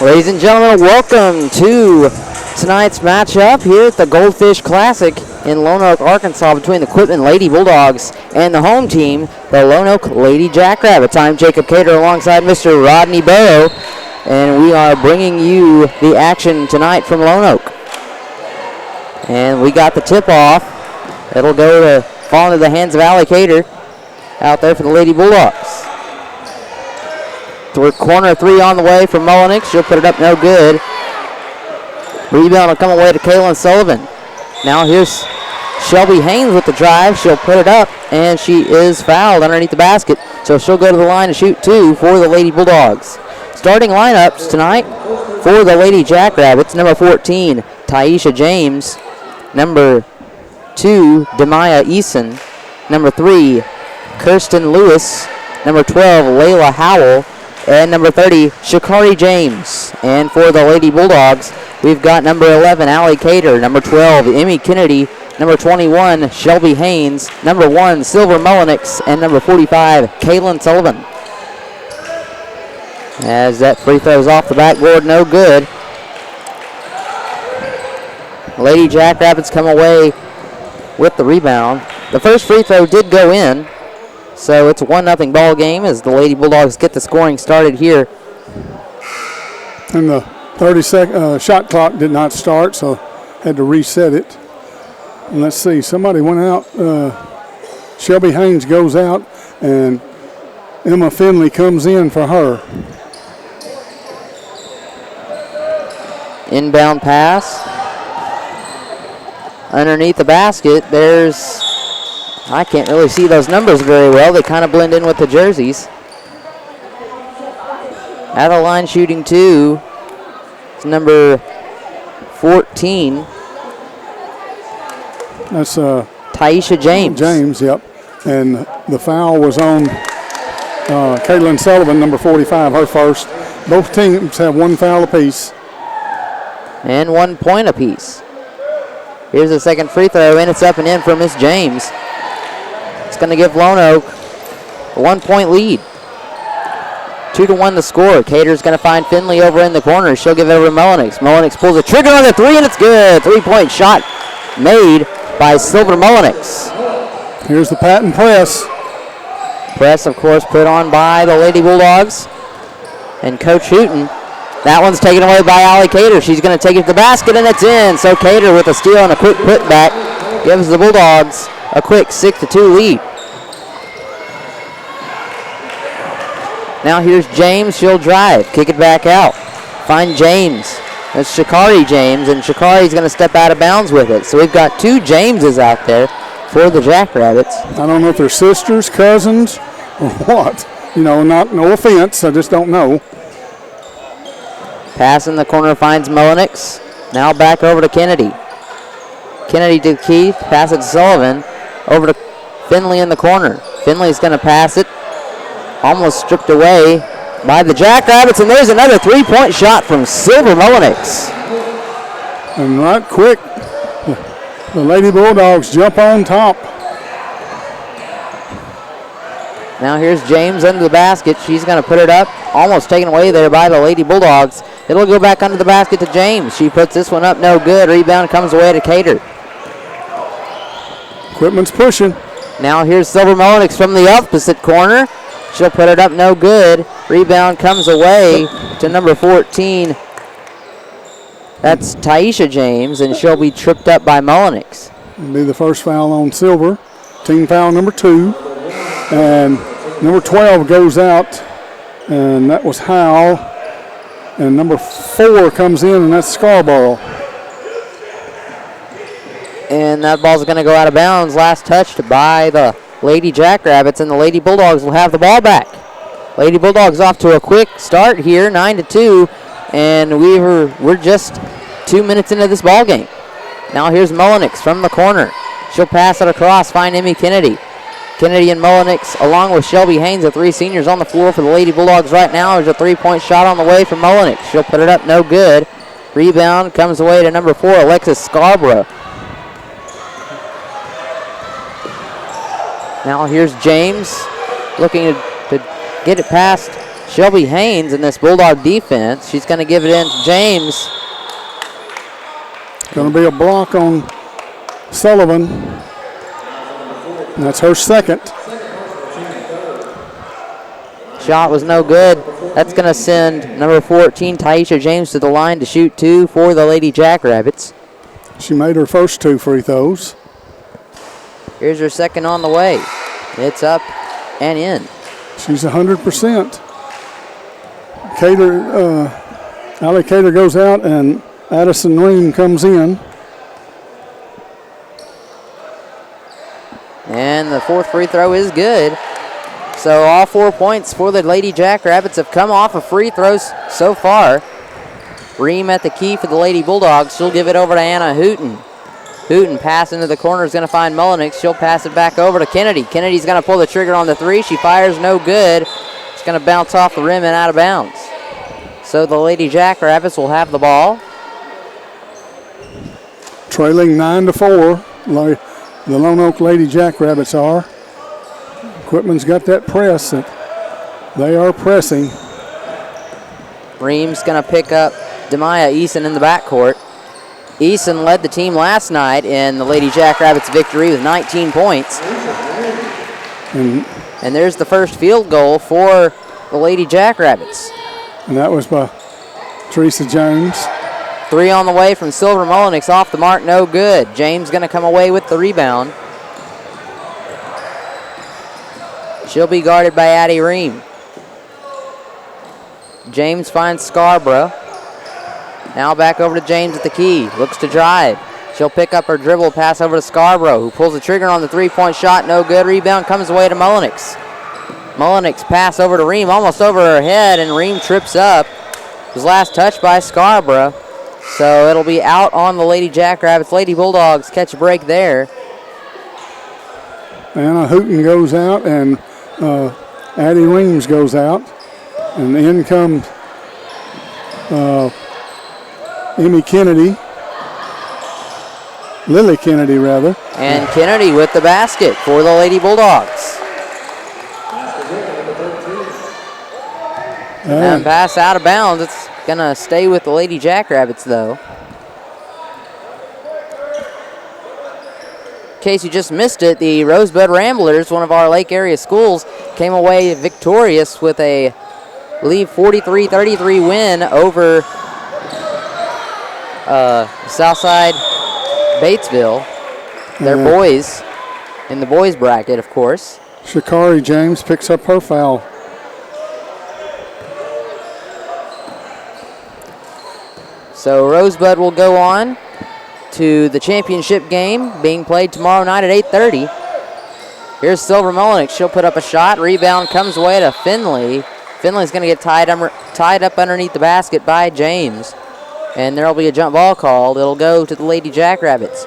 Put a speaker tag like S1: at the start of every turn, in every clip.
S1: Ladies and gentlemen, welcome to tonight's matchup here at the Goldfish Classic in Lonoke, Arkansas, between the Quitman Lady Bulldogs and the home team, the Lonoke Lady Jackrabbits. I'm Jacob Cater alongside Mr. Rodney Barrow, and we are bringing you the action tonight from Lonoke. And we got the tip-off. It'll go to fall into the hands of Allie Cater out there for the Lady Bulldogs. Corner three on the way from Mullenix. She'll put it up, no good. Rebound will come away to Kaylin Sullivan. Now here's Shelby Haynes with the drive. She'll put it up, and she is fouled underneath the basket. So she'll go to the line to shoot two for the Lady Bulldogs. Starting lineups tonight for the Lady Jackrabbits. Number 14, Taisha James. Number 2, Demaya Eason. Number 3, Kirsten Lewis. Number 12, Layla Howell. And number 30, Shakari James. And for the Lady Bulldogs, we've got number 11, Allie Cater. Number 12, Emmy Kennedy. Number 21, Shelby Haynes. Number 1, Silver Mullenix. And number 45, Kaylin Sullivan. As that free throw's off the backboard, no good. Lady Jackrabbits come away with the rebound. The first free throw did go in. So it's a 1-0 ball game as the Lady Bulldogs get the scoring started here.
S2: And the 30-second shot clock did not start, so had to reset it. And let's see, somebody went out. Shelby Haynes goes out, and Emma Finley comes in for her.
S1: Inbound pass. Underneath the basket, there's... I can't really see those numbers very well. They kind of blend in with the jerseys. At the line shooting two is number 14.
S2: That's
S1: Taisha James.
S2: James, yep. And the foul was on Kaylin Sullivan, number 45, her first. Both teams have one foul apiece.
S1: And 1 point apiece. Here's the second free throw, and it's up and in for Miss James. It's going to give Lonoke a 1 point lead. 2-1 the score. Cater's going to find Finley over in the corner. She'll give it over to Mullenix. Mullenix pulls a trigger on the three, and it's good. 3-point shot made by Silver Mullenix.
S2: Here's the patent press.
S1: Press, of course, put on by the Lady Bulldogs and Coach Hooten. That one's taken away by Allie Cater. She's going to take it to the basket, and it's in. So Cater with a steal and a quick putback gives the Bulldogs a quick 6-2 lead. Now here's James. She'll drive. Kick it back out. Find James. That's Shakari James, and Shakari's going to step out of bounds with it. So we've got two Jameses out there for the Jackrabbits.
S2: I don't know if they're sisters, cousins, or what. You know, no offense. I just don't know.
S1: Pass in the corner finds Mullenix. Now back over to Kennedy. Kennedy to Keith. Pass it to Sullivan. Over to Finley in the corner. Finley's going to pass it. Almost stripped away by the Jackrabbits, and there's another 3-point shot from Silver Mullenix.
S2: And right quick, the Lady Bulldogs jump on top.
S1: Now here's James under the basket. She's going to put it up. Almost taken away there by the Lady Bulldogs. It'll go back under the basket to James. She puts this one up, no good. Rebound comes away to Cater.
S2: Quitman's pushing.
S1: Now here's Silver Mullenix from the opposite corner. She'll put it up, no good. Rebound comes away to number 14. That's Taisha James, and she'll be tripped up by Mullenix.
S2: It'll be the first foul on Silver. Team foul number 2. And number 12 goes out, and that was Howell. And number 4 comes in, and that's Scarborough.
S1: And that ball's going to go out of bounds. Last touched by the Lady Jackrabbits, and the Lady Bulldogs will have the ball back. Lady Bulldogs off to a quick start here, 9-2, and we're just 2 minutes into this ball game. Now here's Mullenix from the corner. She'll pass it across, find Emmy Kennedy. Kennedy and Mullenix, along with Shelby Haynes, the three seniors on the floor for the Lady Bulldogs right now. There's a 3-point shot on the way from Mullenix. She'll put it up, no good. Rebound comes away to number 4, Alexis Scarborough. Now here's James looking to get it past Shelby Haynes in this Bulldog defense. She's going to give it in to James.
S2: Going to be a block on Sullivan. And that's her second.
S1: Shot was no good. That's going to send number 14, Taisha James, to the line to shoot 2 for the Lady Jackrabbits.
S2: She made her first 2 free throws.
S1: Here's her second on the way. It's up and in.
S2: She's 100%. Allie Cater goes out and Addison Ream comes in.
S1: And the fourth free throw is good. So all 4 points for the Lady Jackrabbits have come off of free throws so far. Ream at the key for the Lady Bulldogs. She'll give it over to Anna Hooten. Hooten pass into the corner is going to find Mullenix. She'll pass it back over to Kennedy. Kennedy's going to pull the trigger on the 3. She fires, no good. It's going to bounce off the rim and out of bounds. So the Lady Jackrabbits will have the ball.
S2: Trailing 9-4, the Lonoke Lady Jackrabbits are. Quitman's got that press that they are pressing.
S1: Ream's going to pick up Demaya Eason in the backcourt. Eason led the team last night in the Lady Jackrabbits victory with 19 points. And there's the first field goal for the Lady Jackrabbits.
S2: And that was by Teresa James.
S1: 3 on the way from Silver Mullenix, off the mark, no good. James going to come away with the rebound. She'll be guarded by Addie Ream. James finds Scarborough. Now back over to James at the key. Looks to drive. She'll pick up her dribble, pass over to Scarborough, who pulls the trigger on the 3-point shot. No good. Rebound comes away to Mullenix. Mullenix pass over to Ream, almost over her head, and Ream trips up. It was last touched by Scarborough. So it'll be out on the Lady Jackrabbits. Lady Bulldogs catch a break there.
S2: Anna Hooten goes out, and Addie Reams goes out. And in comes Emmy Kennedy. Lily Kennedy, rather.
S1: And Kennedy with the basket for the Lady Bulldogs. And pass out of bounds. It's going to stay with the Lady Jackrabbits, though. In case you just missed it, the Rosebud Ramblers, one of our Lake area schools, came away victorious with a, I believe, 43-33 win over Southside Batesville. Their boys, in the boys bracket, of course.
S2: Shakari James picks up her foul.
S1: So Rosebud will go on to the championship game being played tomorrow night at 8:30. Here's Silver Mullenix. She'll put up a shot. Rebound comes away to Finley. Finley's going to get tied up underneath the basket by James. And there will be a jump ball called. It'll go to the Lady Jackrabbits.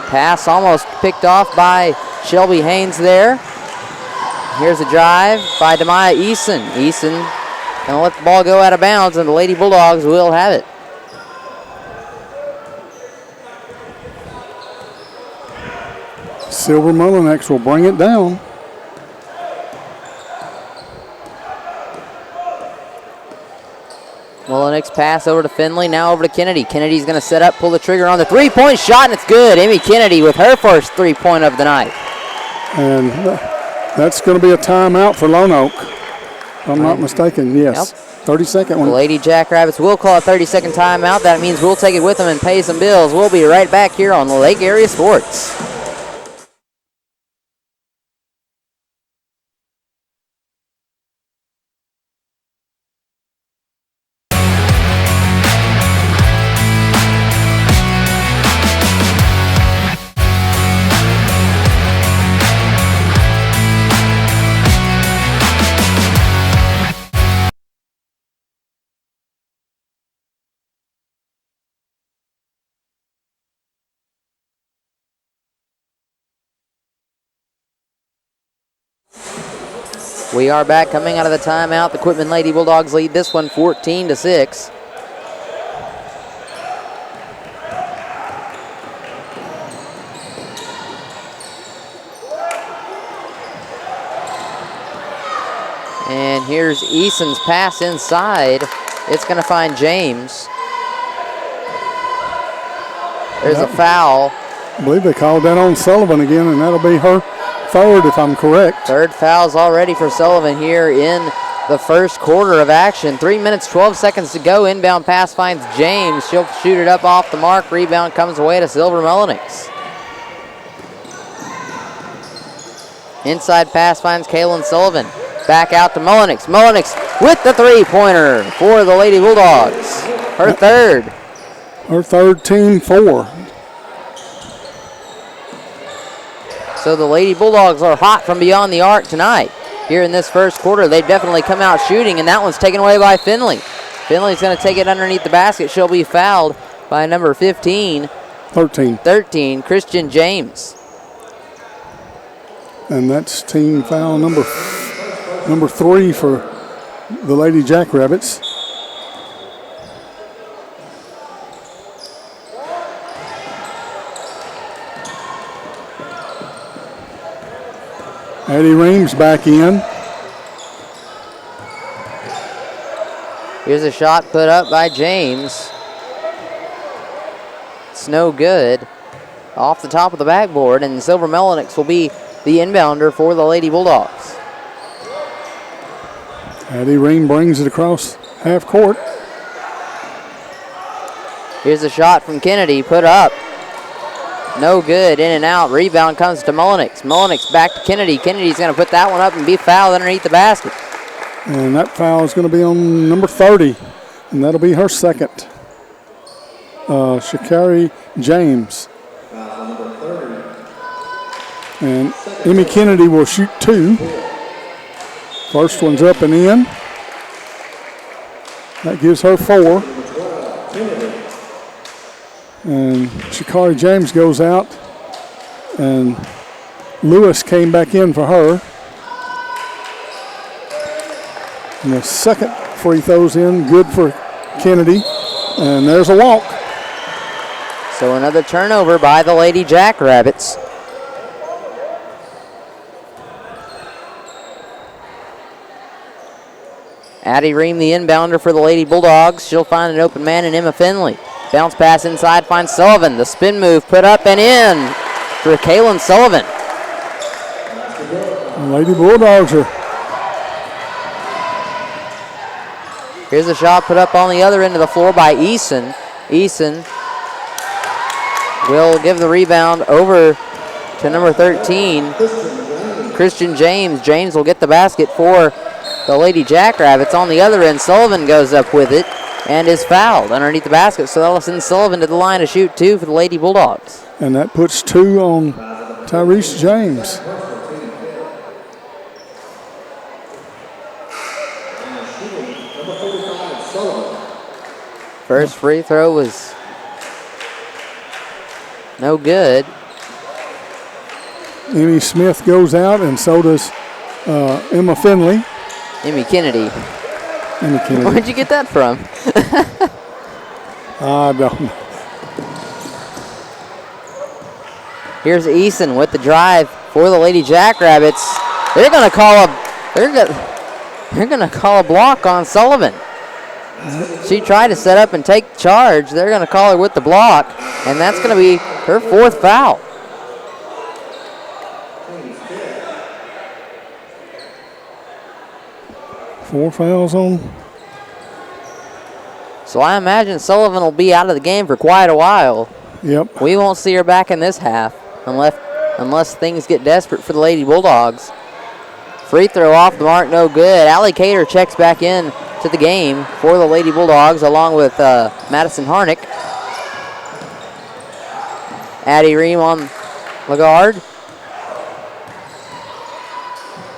S1: Pass almost picked off by Shelby Haynes there. Here's a drive by Demaya Eason. Eason going to let the ball go out of bounds, and the Lady Bulldogs will have it.
S2: Silver Mullenix will bring it down.
S1: Mullenix pass over to Finley, now over to Kennedy. Kennedy's going to set up, pull the trigger on the 3-point shot, and it's good. Emmy Kennedy with her first 3-point of the night.
S2: And that's going to be a timeout for Lonoke, if I'm not mistaken. Yes, yep. 30-second one.
S1: The Lady Jackrabbits will call a 30-second timeout. That means we'll take it with them and pay some bills. We'll be right back here on Lake Area Sports. We are back coming out of the timeout. The Quitman Lady Bulldogs lead this one 14-6. And here's Eason's pass inside. It's going to find James. There's a foul.
S2: I believe they called that on Sullivan again, and that'll be her third if I'm correct.
S1: Third foul's already for Sullivan here in the first quarter of action. 3 minutes, 12 seconds to go. Inbound pass finds James. She'll shoot it up off the mark. Rebound comes away to Silver Melonyx. Inside pass finds Kaylin Sullivan. Back out to Melonyx. Melonyx with the three-pointer for the Lady Bulldogs. Her third.
S2: Her third, team 4.
S1: So the Lady Bulldogs are hot from beyond the arc tonight. Here in this first quarter, they've definitely come out shooting, and that one's taken away by Finley. Finley's going to take it underneath the basket. She'll be fouled by number 13. 13, Christian James.
S2: And that's team foul number 3 for the Lady Jackrabbits. Addie Reams back in.
S1: Here's a shot put up by James. It's no good. Off the top of the backboard, and Silver Melonyx will be the inbounder for the Lady Bulldogs.
S2: Addie Ream brings it across half court.
S1: Here's a shot from Kennedy, put up. No good, in and out. Rebound comes to Melonyx. Melonyx back to Kennedy. Kennedy's going to put that one up and be fouled underneath the basket.
S2: And that foul is going to be on number 30, and that'll be her second. Shakari James. And Emmy Kennedy will shoot 2. First one's up and in. That gives her 4. And Shakari James goes out, and Lewis came back in for her. And the second free throw's in, good for Kennedy, and there's a walk.
S1: So another turnover by the Lady Jackrabbits. Addie Ream, the inbounder for the Lady Bulldogs. She'll find an open man in Emma Finley. Bounce pass inside, finds Sullivan. The spin move put up and in for Kaylin Sullivan.
S2: Lady Bulldogs are.
S1: Here's a shot put up on the other end of the floor by Eason. Eason will give the rebound over to number 13, Christian James. James will get the basket for the Lady Jackrabbits. On the other end, Sullivan goes up with it and is fouled underneath the basket. So that'll send Sullivan to the line to shoot 2 for the Lady Bulldogs.
S2: And that puts 2 on Tyrese James.
S1: First free throw was no good.
S2: Emmy Smith goes out, and so does Emma Finley.
S1: Emmy Kennedy.
S2: Emmy Kennedy.
S1: Where'd you get that from?
S2: I don't know.
S1: Here's Eason with the drive for the Lady Jackrabbits. They're gonna call a block on Sullivan. She tried to set up and take charge. They're gonna call her with the block, and that's gonna be her 4th foul.
S2: Four fouls on.
S1: So I imagine Sullivan will be out of the game for quite a while.
S2: Yep.
S1: We won't see her back in this half unless things get desperate for the Lady Bulldogs. Free throw off the mark, no good. Allie Cater checks back in to the game for the Lady Bulldogs along with Madison Harnick. Addie Ream on the guard.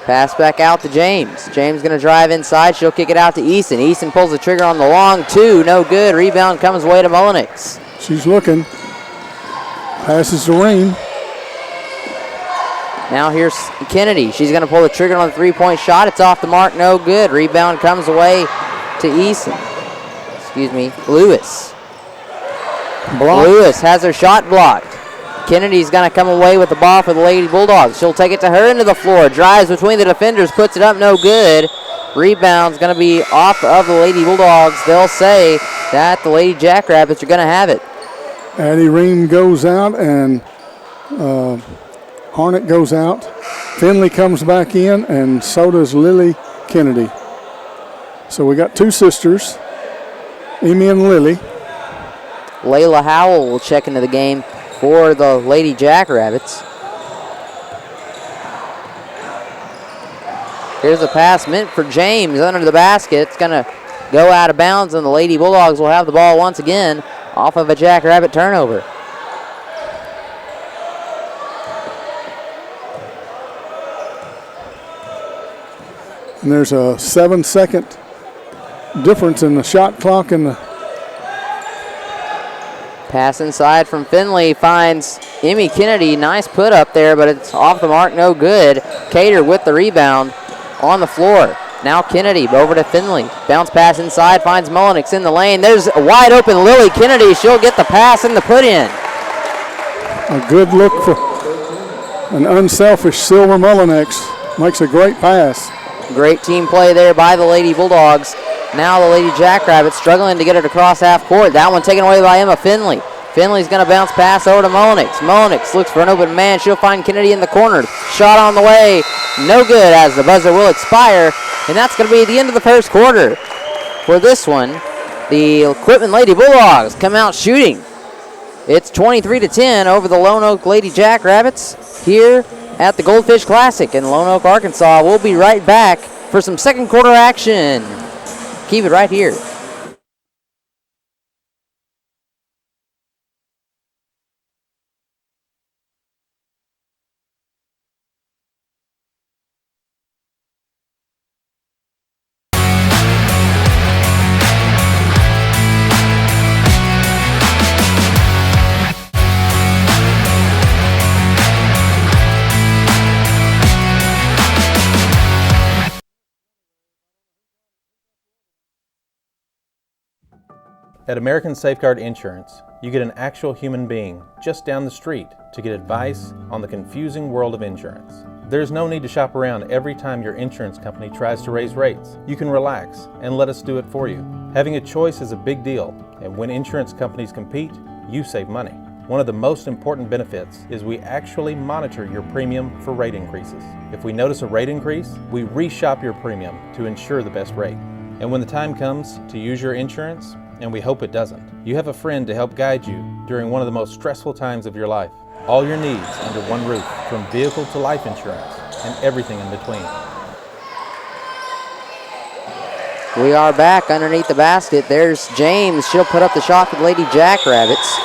S1: Pass back out to James. James going to drive inside. She'll kick it out to Eason. Eason pulls the trigger on the long 2. No good. Rebound comes away to Melonyx.
S2: She's looking. Passes to Ream.
S1: Now here's Kennedy. She's going to pull the trigger on the 3-point shot. It's off the mark. No good. Rebound comes away to Eason. Excuse me, Lewis. Lewis has her shot blocked. Kennedy's going to come away with the ball for the Lady Bulldogs. She'll take it to her into the floor. Drives between the defenders, puts it up, no good. Rebound's going to be off of the Lady Bulldogs. They'll say that the Lady Jackrabbits are going to have it.
S2: Addie Ream goes out, and Harnick goes out. Finley comes back in, and so does Lily Kennedy. So we got two sisters, Amy and Lily.
S1: Layla Howell will check into the game for the Lady Jackrabbits. Here's a pass meant for James under the basket. It's going to go out of bounds, and the Lady Bulldogs will have the ball once again off of a Jackrabbit turnover.
S2: And there's a 7-second difference in the shot clock and the
S1: pass inside from Finley finds Emmy Kennedy. Nice put up there, but it's off the mark, no good. Cater with the rebound on the floor. Now Kennedy over to Finley. Bounce pass inside, finds Mullenix in the lane. There's a wide open Lily Kennedy. She'll get the pass and the put in.
S2: A good look for an unselfish Silver Mullenix. Makes a great pass.
S1: Great team play there by the Lady Bulldogs. Now the Lady Jackrabbits struggling to get it across half court. That one taken away by Emma Finley. Finley's going to bounce pass over to Mullenix. Mullenix looks for an open man. She'll find Kennedy in the corner. Shot on the way. No good as the buzzer will expire. And that's going to be the end of the first quarter. For this one, the Quitman Lady Bulldogs come out shooting. It's 23-10 over the Lonoke Lady Jackrabbits here at the Goldfish Classic in Lonoke, Arkansas. We'll be right back for some second quarter action. Keep it right here.
S3: At American Safeguard Insurance, you get an actual human being just down the street to get advice on the confusing world of insurance. There's no need to shop around every time your insurance company tries to raise rates. You can relax and let us do it for you. Having a choice is a big deal, and when insurance companies compete, you save money. One of the most important benefits is we actually monitor your premium for rate increases. If we notice a rate increase, we reshop your premium to ensure the best rate. And when the time comes to use your insurance, and we hope it doesn't, you have a friend to help guide you during one of the most stressful times of your life. All your needs under one roof, from vehicle to life insurance, and everything in between.
S1: We are back underneath the basket. There's James. She'll put up the shot for the Lady Jackrabbits.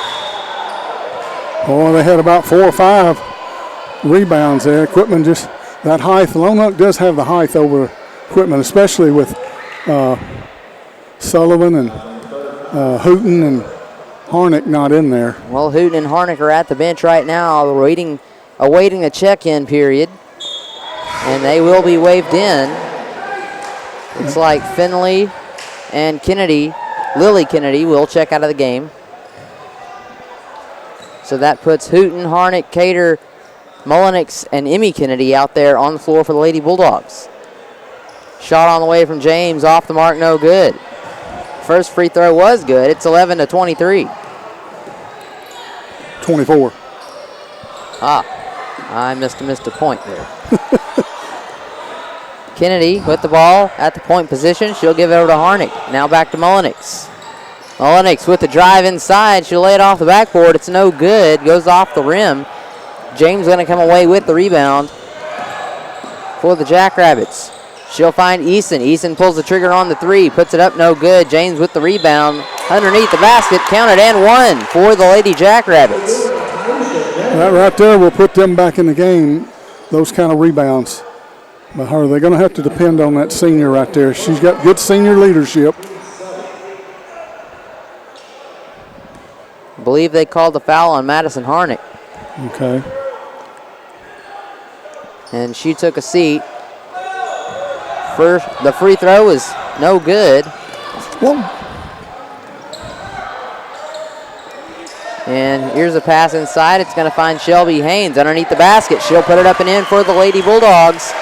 S2: Oh, they had about 4 or 5 rebounds there. Quitman just, that height, Lonoke does have the height over Quitman, especially with Sullivan and Hooten and Harnick not in there.
S1: Well, Hooten and Harnick are at the bench right now, awaiting a check-in period, and they will be waved in. Looks like Finley and Kennedy, Lily Kennedy, will check out of the game. So that puts Hooten, Harnick, Cater, Mullenix, and Emmy Kennedy out there on the floor for the Lady Bulldogs. Shot on the way from James, off the mark, no good. First free throw was good. It's 11-23.
S2: 24.
S1: I missed a point there. Kennedy with the ball at the point position. She'll give it over to Harnick. Now back to Mullenix. Mullenix with the drive inside. She'll lay it off the backboard. It's no good. Goes off the rim. James going to come away with the rebound for the Jackrabbits. She'll find Eason. Eason pulls the trigger on the three. Puts it up, no good. James with the rebound. Underneath the basket. Counted and one for the Lady Jackrabbits.
S2: That right there will put them back in the game, those kind of rebounds. But her, they're going to have to depend on that senior right there. She's got good senior leadership.
S1: I believe they called the foul on Madison Harnick.
S2: Okay.
S1: And she took a seat. First, the free throw is no good.
S2: Well,
S1: And here's a pass inside. It's going to find Shelby Haynes underneath the basket. She'll put it up and in for the Lady Bulldogs.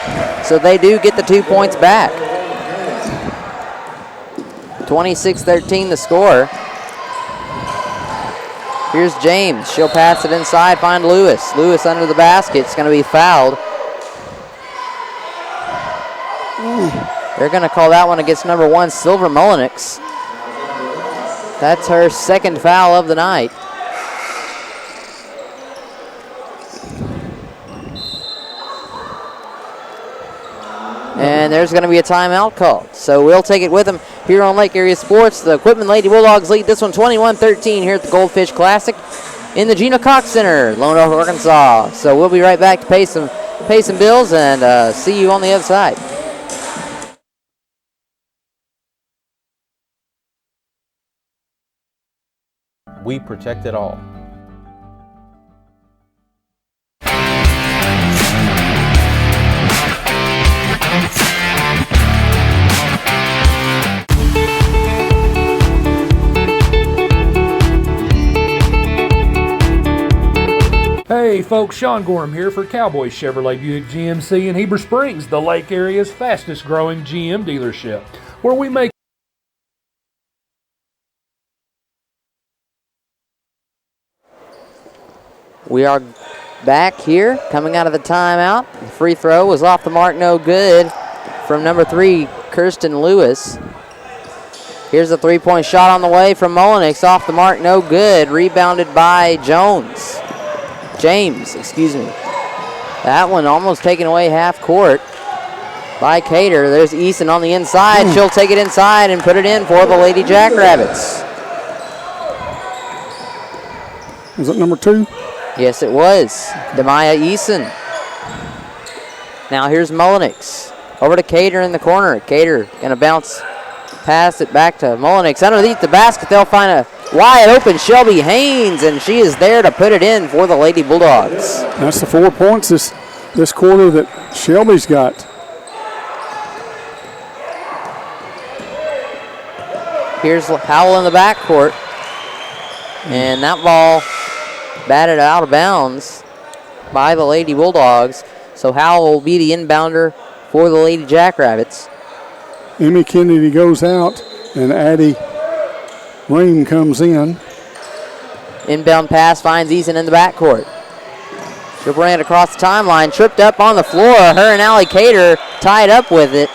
S1: So they do get the 2 points back. 26-13 the score. Here's James. She'll pass it inside, find Lewis. Lewis under the basket. It's going to be fouled. They're going to call that one against number 1, Silver Mullenix. That's her second foul of the night. And there's going to be a timeout called. So we'll take it with them here on Lake Area Sports. The Quitman Lady Bulldogs lead this one 21-13 here at the Goldfish Classic in the Gina Cox Center, Lonoke, Arkansas. So we'll be right back to pay some bills and see you on the other side.
S3: We protect it all.
S4: Hey folks, Sean Gorham here for Cowboy Chevrolet Buick GMC in Heber Springs, the Lake Area's fastest growing GM dealership, where we make
S1: We are back here, coming out of the timeout. The free throw was off the mark, no good, from number 3, Kirsten Lewis. Here's a three-point shot on the way from Mullenix, off the mark, no good. Rebounded by James, excuse me. That one almost taken away half court by Cater. There's Eason on the inside. She'll take it inside and put it in for the Lady Jackrabbits.
S2: Is that number 2?
S1: Yes, it was. Demaya Eason. Now here's Mullenix. Over to Cater in the corner. Cater going to bounce, pass it back to Mullenix. Underneath the basket, they'll find a wide open Shelby Haynes, and she is there to put it in for the Lady Bulldogs.
S2: That's the 4 points this quarter that Shelby's got.
S1: Here's Howell in the backcourt. And that ball batted out of bounds by the Lady Bulldogs. So Howell will be the inbounder for the Lady Jackrabbits.
S2: Emmy Kennedy goes out, and Addie Ream comes in.
S1: Inbound pass finds Eason in the backcourt. She'll bring it across the timeline. Tripped up on the floor. Her and Allie Cater tied up with it.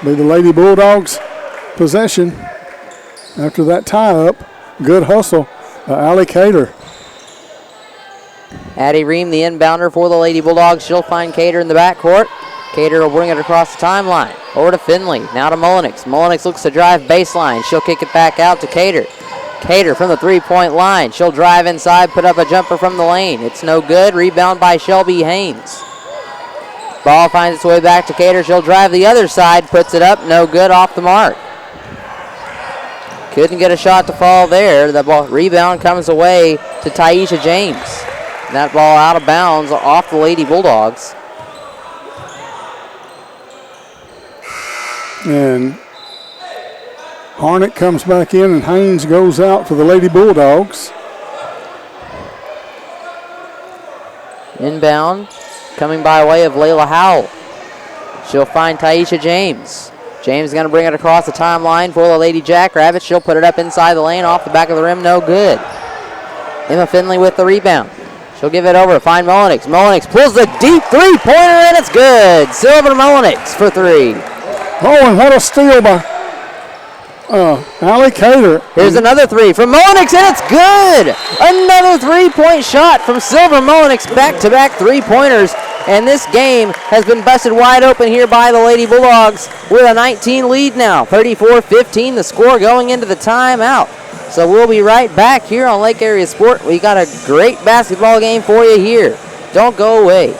S2: Be the Lady Bulldogs' possession after that tie-up. Good hustle, Allie Cater.
S1: Addie Ream, the inbounder for the Lady Bulldogs. She'll find Cater in the backcourt. Cater will bring it across the timeline. Over to Finley. Now to Mullenix. Mullenix looks to drive baseline. She'll kick it back out to Cater. Cater from the three-point line. She'll drive inside, put up a jumper from the lane. It's no good. Rebound by Shelby Haynes. Ball finds its way back to Cater. She'll drive the other side, puts it up. No good, off the mark. Couldn't get a shot to fall there. The ball rebound comes away to Taisha James. That ball out of bounds off the Lady Bulldogs.
S2: And Harnett comes back in, and Haynes goes out for the Lady Bulldogs.
S1: Inbound, coming by way of Layla Howell. She'll find Taisha James. James is going to bring it across the timeline for the Lady Jackrabbits. She'll put it up inside the lane, off the back of the rim, no good. Emma Finley with the rebound. She'll give it over to find Mullenix. Mullenix pulls the deep three-pointer, and it's good. Silver Mullenix for 3.
S2: Oh, and what a steal by Allie Cater.
S1: Here's another 3 from Mullenix, and it's good. Another three-point shot from Silver Mullenix. Back-to-back three-pointers. And this game has been busted wide open here by the Lady Bulldogs with a 19 lead now. 34-15 the score going into the timeout. So we'll be right back here on Lake Area Sport. We got a great basketball game for you here. Don't go away.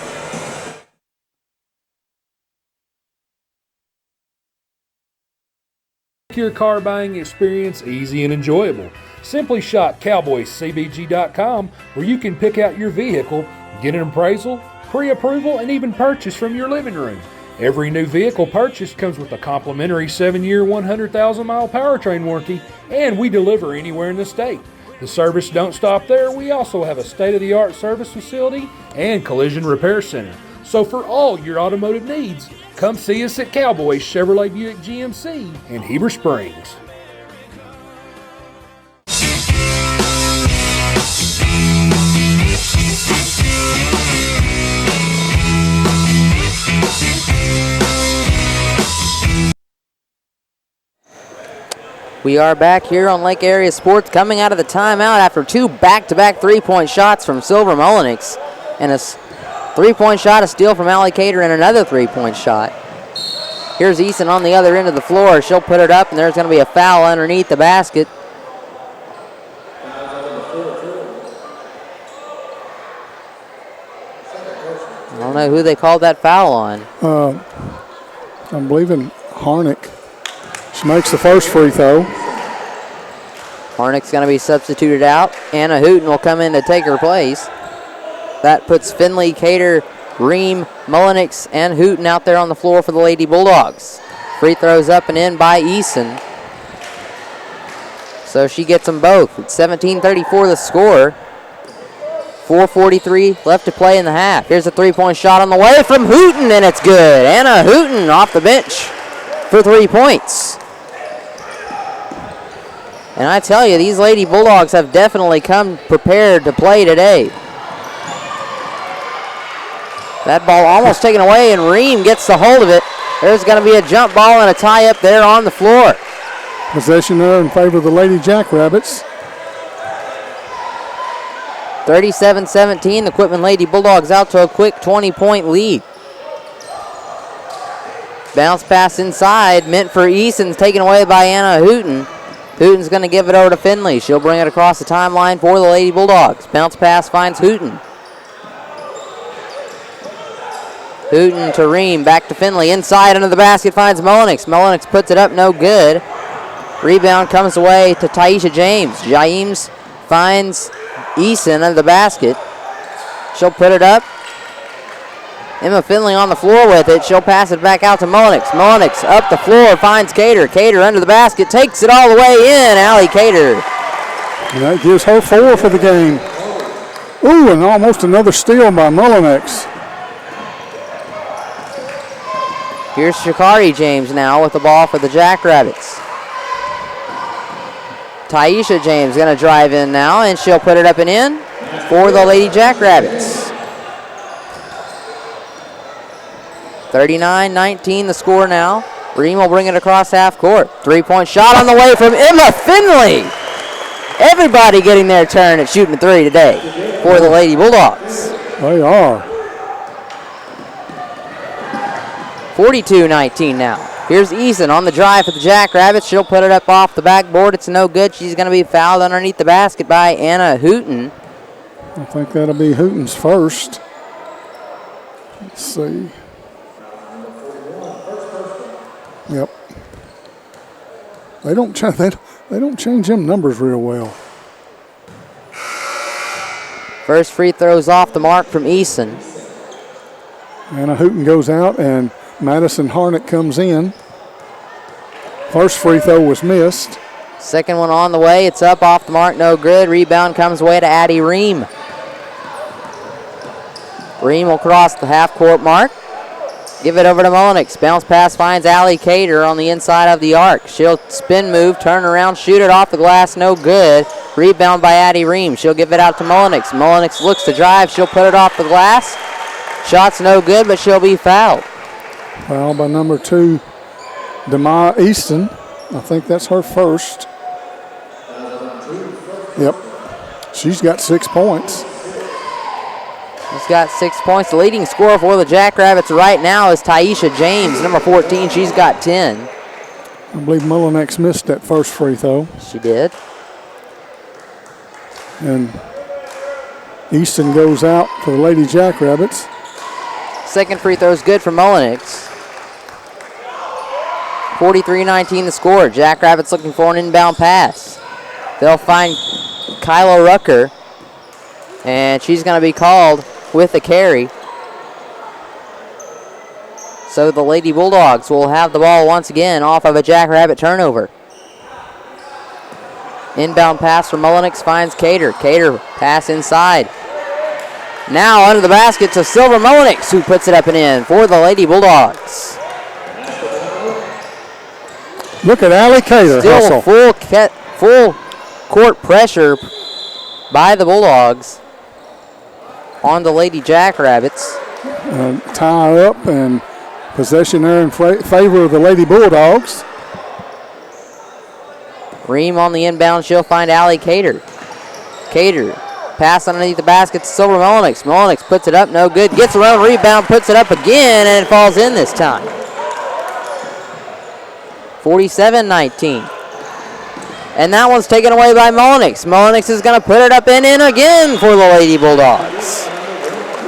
S4: Make your car buying experience easy and enjoyable. Simply shop cowboyscbg.com, where you can pick out your vehicle, get an appraisal, pre-approval, and even purchase from your living room. Every new vehicle purchased comes with a complimentary 7-year, 100,000-mile powertrain warranty, and we deliver anywhere in the state. The service don't stop there. We also have a state-of-the-art service facility and collision repair center. So for all your automotive needs, come see us at Cowboys Chevrolet Buick GMC in Heber Springs.
S1: We are back here on Lake Area Sports, coming out of the timeout after 2 back-to-back three-point shots from Silver Mullinix, and a three-point shot, a steal from Allie Cater, and another three-point shot. Here's Eason on the other end of the floor. She'll put it up, and there's going to be a foul underneath the basket. I don't know who they called that foul on.
S2: I'm believing Harnick. She makes the first free throw.
S1: Harnick's going to be substituted out. Anna Hooten will come in to take her place. That puts Finley, Cater, Ream, Mullinix, and Hooten out there on the floor for the Lady Bulldogs. Free throws up and in by Eason. So she gets them both. It's 17-34 the score. 4:43 left to play in the half. Here's a three-point shot on the way from Hooten, and it's good. Anna Hooten off the bench for 3 points. And I tell you, these Lady Bulldogs have definitely come prepared to play today. That ball almost taken away, and Ream gets the hold of it. There's going to be a jump ball and a tie up there on the floor.
S2: Possession there in favor of the Lady Jackrabbits.
S1: 37-17, the Quitman Lady Bulldogs out to a quick 20-point lead. Bounce pass inside, meant for Eason's, taken away by Anna Hooten. Hooten's going to give it over to Finley. She'll bring it across the timeline for the Lady Bulldogs. Bounce pass finds Hooten. Hooten to Ream, back to Finley. Inside under the basket finds Mullinix. Mullinix puts it up, no good. Rebound comes away to Taisha James. James finds Eason under the basket. She'll put it up. Emma Finley on the floor with it. She'll pass it back out to Mullinix. Mullinix up the floor, finds Cater. Cater under the basket, takes it all the way in. Allie Cater.
S2: And that gives her 4 for the game. Ooh, and almost another steal by Mullinix.
S1: Here's Shakari James now with the ball for the Jackrabbits. Taisha James going to drive in now, and she'll put it up and in for the Lady Jackrabbits. 39-19 the score now. Ream will bring it across half court. Three-point shot on the way from Emma Finley. Everybody getting their turn at shooting a three today for the Lady Bulldogs.
S2: They are.
S1: 42-19 now. Here's Eason on the drive for the Jackrabbits. She'll put it up off the backboard. It's no good. She's going to be fouled underneath the basket by Anna Hooten.
S2: I think that'll be Hooten's first. Let's see. Yep. They don't change them numbers real well.
S1: First free throw's off the mark from Eason.
S2: Anna Hooten goes out, and Madison Harnick comes in. First free throw was missed.
S1: Second one on the way. It's up off the mark, no good. Rebound comes away to Addie Ream. Ream will cross the half-court mark. Give it over to Mullinix. Bounce pass finds Allie Cater on the inside of the arc. She'll spin move, turn around, shoot it off the glass, no good. Rebound by Addie Ream. She'll give it out to Mullinix. Mullinix looks to drive. She'll put it off the glass. Shot's no good, but she'll be fouled.
S2: Foul by number 2, Demar Easton. I think that's her first. Yep. She's got 6 points.
S1: She's got 6 points. The leading scorer for the Jackrabbits right now is Taisha James, number 14. She's got 10.
S2: I believe Mullinix missed that first free throw.
S1: She did.
S2: And Easton goes out for the Lady Jackrabbits.
S1: Second free throw is good for Mullinix. 43-19 the score. Jackrabbits looking for an inbound pass. They'll find Kyla Rucker, and she's going to be called with the carry. So the Lady Bulldogs will have the ball once again off of a Jackrabbit turnover. Inbound pass from Mullenix finds Cater. Cater pass inside. Now under the basket to Silver Mullenix, who puts it up and in for the Lady Bulldogs.
S2: Look at Allie Cater.
S1: Still full court pressure by the Bulldogs on the Lady Jackrabbits.
S2: Tie up and possession there in favor of the Lady Bulldogs.
S1: Ream on the inbound. She'll find Allie Cater. Cater pass underneath the basket to Silver Mullenix. Mullenix puts it up, no good. Gets around, rebound, puts it up again, and it falls in this time. 47-19. And that one's taken away by Mullenix. Mullenix is going to put it up and in again for the Lady Bulldogs.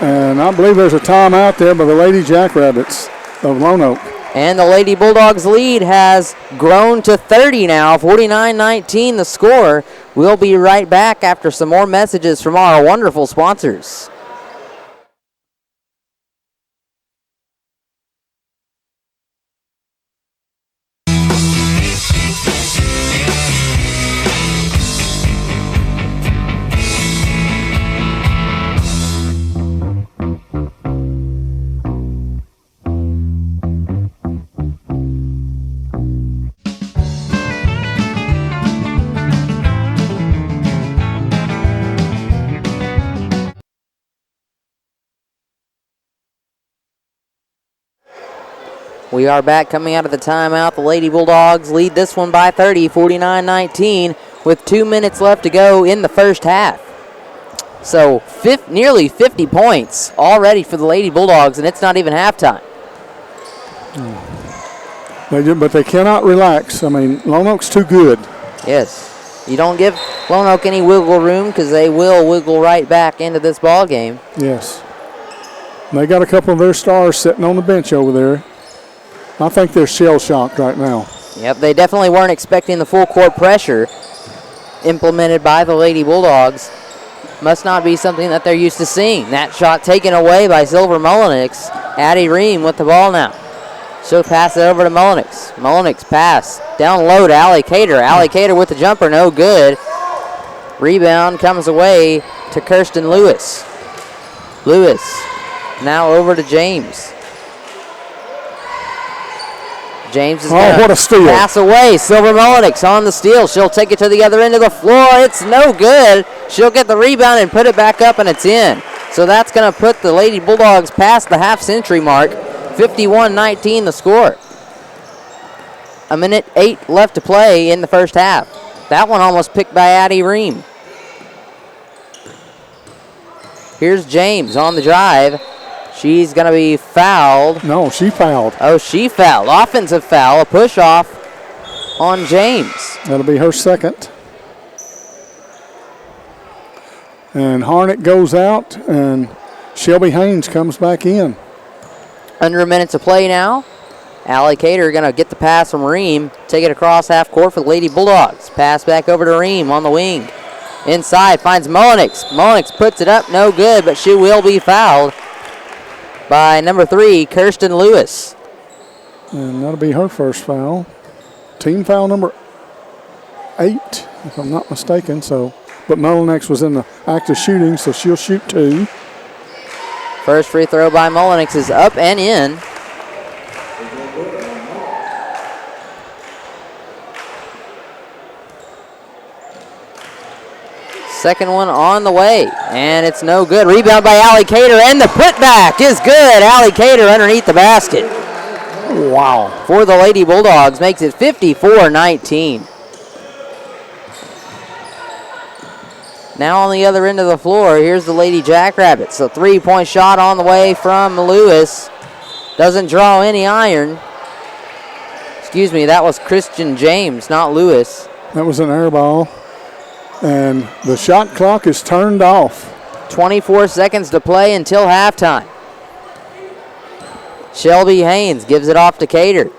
S2: And I believe there's a timeout there by the Lady Jackrabbits of Lonoke.
S1: And the Lady Bulldogs lead has grown to 30 now, 49-19 the score. We'll be right back after some more messages from our wonderful sponsors. We are back coming out of the timeout. The Lady Bulldogs lead this one by 30, 49-19, with 2 minutes left to go in the first half. So nearly 50 points already for the Lady Bulldogs, and it's not even halftime.
S2: But they cannot relax. I mean, Lonoke's too good.
S1: Yes. You don't give Lonoke any wiggle room because they will wiggle right back into this ball game.
S2: Yes. They got a couple of their stars sitting on the bench over there. I think they're shell-shocked right now.
S1: Yep, they definitely weren't expecting the full court pressure implemented by the Lady Bulldogs. Must not be something that they're used to seeing. That shot taken away by Silver Mullenix. Addie Ream with the ball now. She'll pass it over to Mullenix. Mullenix pass down low to Allie Cater. Allie Cater with the jumper, no good. Rebound comes away to Kirsten Lewis. Lewis now over to James. James is going to pass away. Silver Mullenix on the steal. She'll take it to the other end of the floor. It's no good. She'll get the rebound and put it back up, and it's in. So that's going to put the Lady Bulldogs past the half-century mark. 51-19 the score. 1:08 left to play in the first half. That one almost picked by Addie Ream. Here's James on the drive. She's going to be fouled.
S2: No, she fouled.
S1: Oh, she fouled. Offensive foul, a push-off on James.
S2: That'll be her second. And Harnett goes out, and Shelby Haynes comes back in.
S1: Under a minute to play now. Allie Cater going to get the pass from Ream, take it across half court for the Lady Bulldogs. Pass back over to Ream on the wing. Inside, finds Mullenix. Mullenix puts it up, no good, but she will be fouled by number 3, Kirsten Lewis.
S2: And that'll be her first foul. Team foul number 8, if I'm not mistaken. But Mullenix was in the act of shooting, so she'll shoot 2.
S1: First free throw by Mullenix is up and in. Second one on the way, and it's no good. Rebound by Allie Cater, and the putback is good. Allie Cater underneath the basket.
S2: Wow.
S1: For the Lady Bulldogs, makes it 54-19. Now on the other end of the floor, here's the Lady Jackrabbits. A three-point shot on the way from Lewis. Doesn't draw any iron. Excuse me, that was Christian James, not Lewis.
S2: That was an air ball. And the shot clock is turned off.
S1: 24 seconds to play until halftime. Shelby Haynes gives it off to Cater.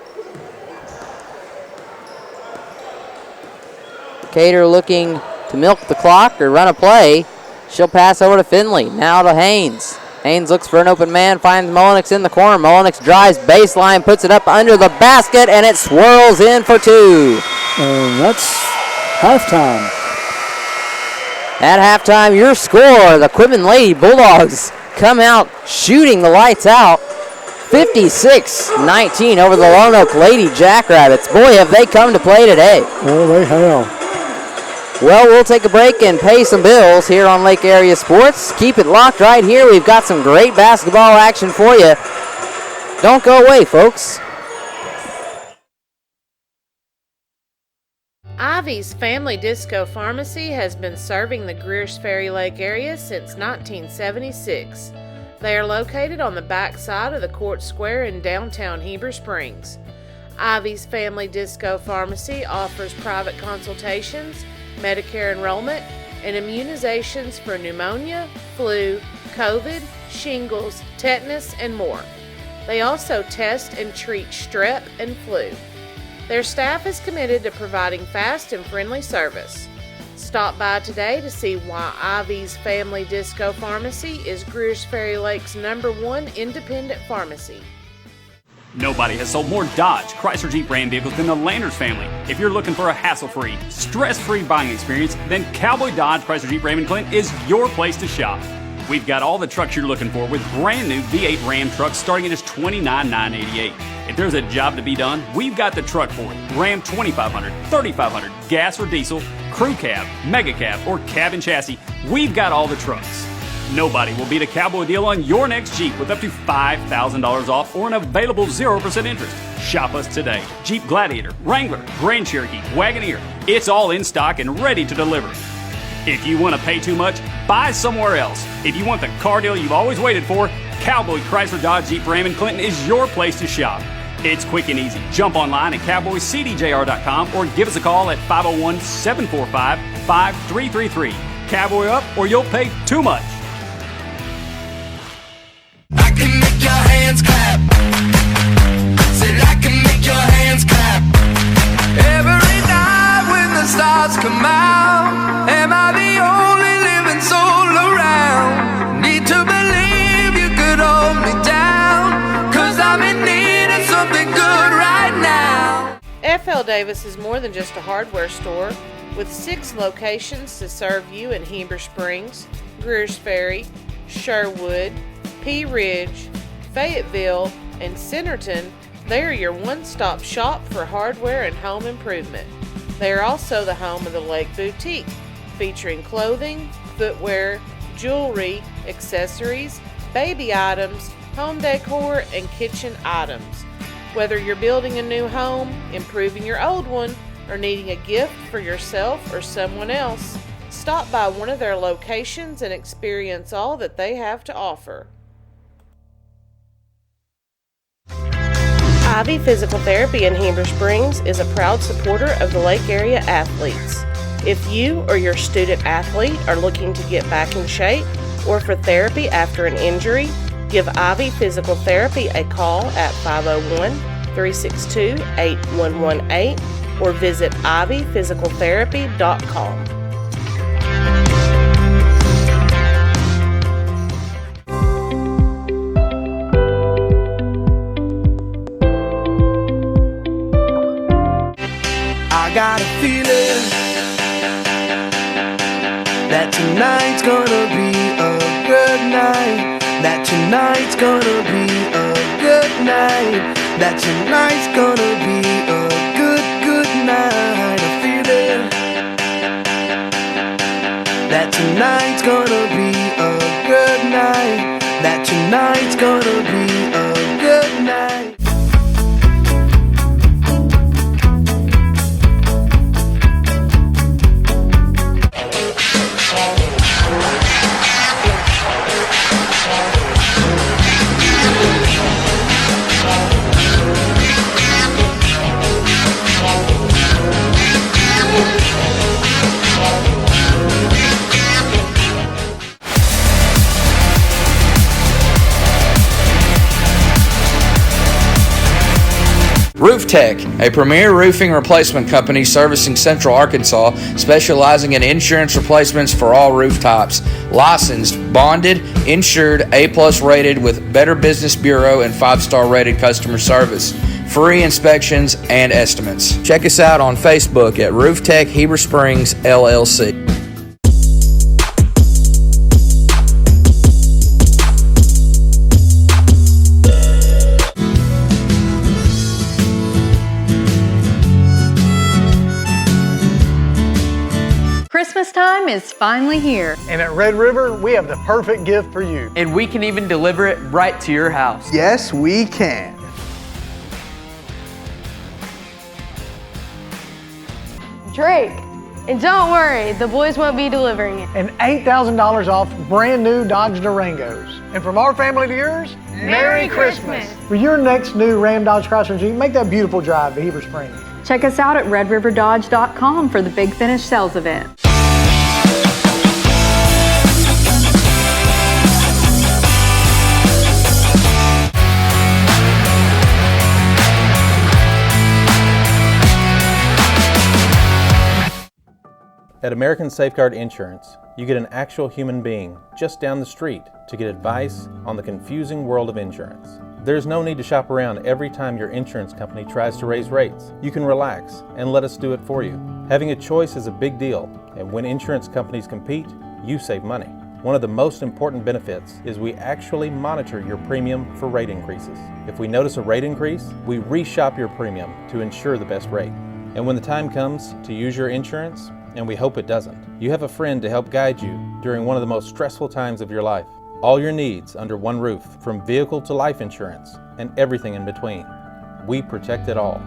S1: Cater looking to milk the clock or run a play. She'll pass over to Finley. Now to Haynes. Haynes looks for an open man, finds Mullenix in the corner. Mullenix drives baseline, puts it up under the basket, and it swirls in for 2.
S2: That's Halftime.
S1: At halftime, your score, the Quitman Lady Bulldogs come out shooting the lights out. 56-19 over the Lonoke Lady Jackrabbits. Boy, have they come to play today.
S2: Oh, they have.
S1: Well, we'll take a break and pay some bills here on Lake Area Sports. Keep it locked right here. We've got some great basketball action for you. Don't go away, folks.
S5: Ivy's Family Disco Pharmacy has been serving the Greers Ferry Lake area since 1976. They are located on the back side of the Court Square in downtown Heber Springs. Ivy's Family Disco Pharmacy offers private consultations, Medicare enrollment, and immunizations for pneumonia, flu, COVID, shingles, tetanus, and more. They also test and treat strep and flu. Their staff is committed to providing fast and friendly service. Stop by today to see why Ivy's Family Disco Pharmacy is Greers Ferry Lake's #1 independent pharmacy.
S6: Nobody has sold more Dodge, Chrysler Jeep Ram vehicles than the Landers family. If you're looking for a hassle-free, stress-free buying experience, then Cowboy Dodge, Chrysler Jeep Ram in Clinton is your place to shop. We've got all the trucks you're looking for with brand new V8 Ram trucks starting at just $29,988. If there's a job to be done, we've got the truck for it. Ram 2500, 3500, gas or diesel, crew cab, mega cab, or cab and chassis, we've got all the trucks. Nobody will beat a Cowboy deal on your next Jeep with up to $5,000 off or an available 0% interest. Shop us today. Jeep Gladiator, Wrangler, Grand Cherokee, Wagoneer, it's all in stock and ready to deliver. If you want to pay too much, buy somewhere else. If you want the car deal you've always waited for, Cowboy Chrysler Dodge Jeep Ram in Clinton is your place to shop. It's quick and easy. Jump online at cowboycdjr.com or give us a call at 501-745-5333. Cowboy up or you'll pay too much.
S7: I can make your hands clap. Said I can make your hands clap. Every night when the stars come out, am I the only living soul around? Need to believe you could hold me down, 'cause I'm in need of something good right now.
S5: F.L. Davis is more than just a hardware store, with 6 locations to serve you in Heber Springs, Greers Ferry, Sherwood, Pea Ridge, Fayetteville, and Centerton. They are your one-stop shop for hardware and home improvement. They are also the home of the Lake Boutique, featuring clothing, footwear, jewelry, accessories, baby items, home decor, and kitchen items. Whether you're building a new home, improving your old one, or needing a gift for yourself or someone else, stop by one of their locations and experience all that they have to offer. Ivy Physical Therapy in Heber Springs is a proud supporter of the Lake Area athletes. If you or your student athlete are looking to get back in shape or for therapy after an injury, give Ivy Physical Therapy a call at 501-362-8118 or visit ivyphysicaltherapy.com.
S7: I got a feeling that tonight's gonna be a good night. That tonight's gonna be a good night. That tonight's gonna be a good night. A feeling that tonight's gonna be a good night. That tonight's gonna be a good night.
S8: Roof Tech, a premier roofing replacement company servicing Central Arkansas, specializing in insurance replacements for all roof types. Licensed, bonded, insured, A+ rated with Better Business Bureau and 5-star rated customer service. free inspections, and estimates. Check us out on Facebook at Roof Tech Heber Springs, LLC.
S9: Christmas time is finally here.
S10: And at Red River, we have the perfect gift for you.
S11: And we can even deliver it right to your house.
S10: Yes, we can.
S12: Drake. And don't worry, the boys won't be delivering it.
S10: And $8,000 off brand new Dodge Durangos. And from our family to yours,
S12: Merry Christmas.
S10: For your next new Ram Dodge Chrysler Jeep, make that beautiful drive to Heber Springs.
S9: Check us out at redriverdodge.com for the Big Finish sales event.
S3: At American Safeguard Insurance, you get an actual human being just down the street to get advice on the confusing world of insurance. There's no need to shop around every time your insurance company tries to raise rates. You can relax and let us do it for you. Having a choice is a big deal, and when insurance companies compete, you save money. One of the most important benefits is we actually monitor your premium for rate increases. If we notice a rate increase, we reshop your premium to ensure the best rate. And when the time comes to use your insurance, and we hope it doesn't, you have a friend to help guide you during one of the most stressful times of your life. All your needs under one roof, from vehicle to life insurance, and everything in between. We protect it all.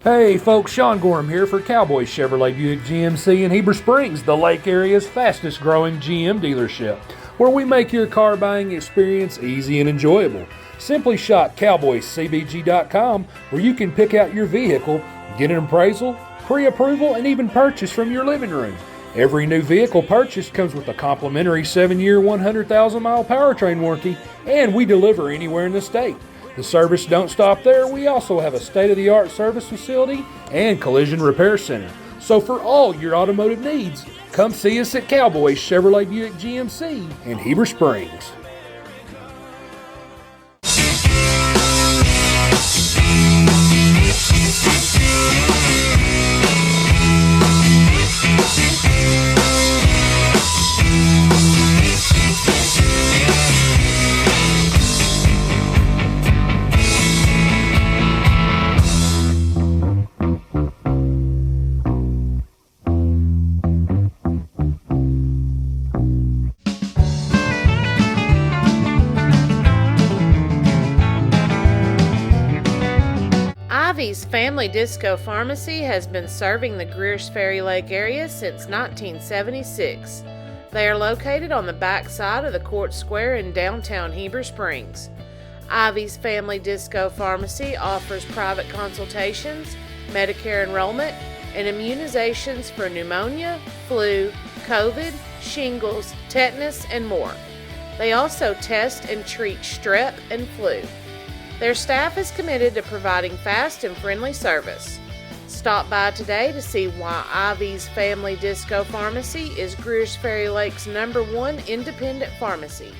S4: Hey folks, Sean Gorham here for Cowboy Chevrolet Buick GMC in Heber Springs, the Lake Area's fastest growing GM dealership, where we make your car buying experience easy and enjoyable. Simply shop cowboycbg.com, where you can pick out your vehicle, get an appraisal, pre-approval, and even purchase from your living room. Every new vehicle purchased comes with a complimentary 7-year, 100,000-mile powertrain warranty, and we deliver anywhere in the state. The service don't stop there. We also have a state-of-the-art service facility and collision repair center. So for all your automotive needs, come see us at Cowboy Chevrolet Buick GMC in Heber Springs.
S5: Ivy's Family Disco Pharmacy has been serving the Greer's Ferry Lake area since 1976. They are located on the back side of the Court Square in downtown Heber Springs. Ivy's Family Disco Pharmacy offers private consultations, Medicare enrollment, and immunizations for pneumonia, flu, COVID, shingles, tetanus, and more. They also test and treat strep and flu. Their staff is committed to providing fast and friendly service. Stop by today to see why Ivy's Family Disco Pharmacy is Greer's Ferry Lake's #1 independent pharmacy.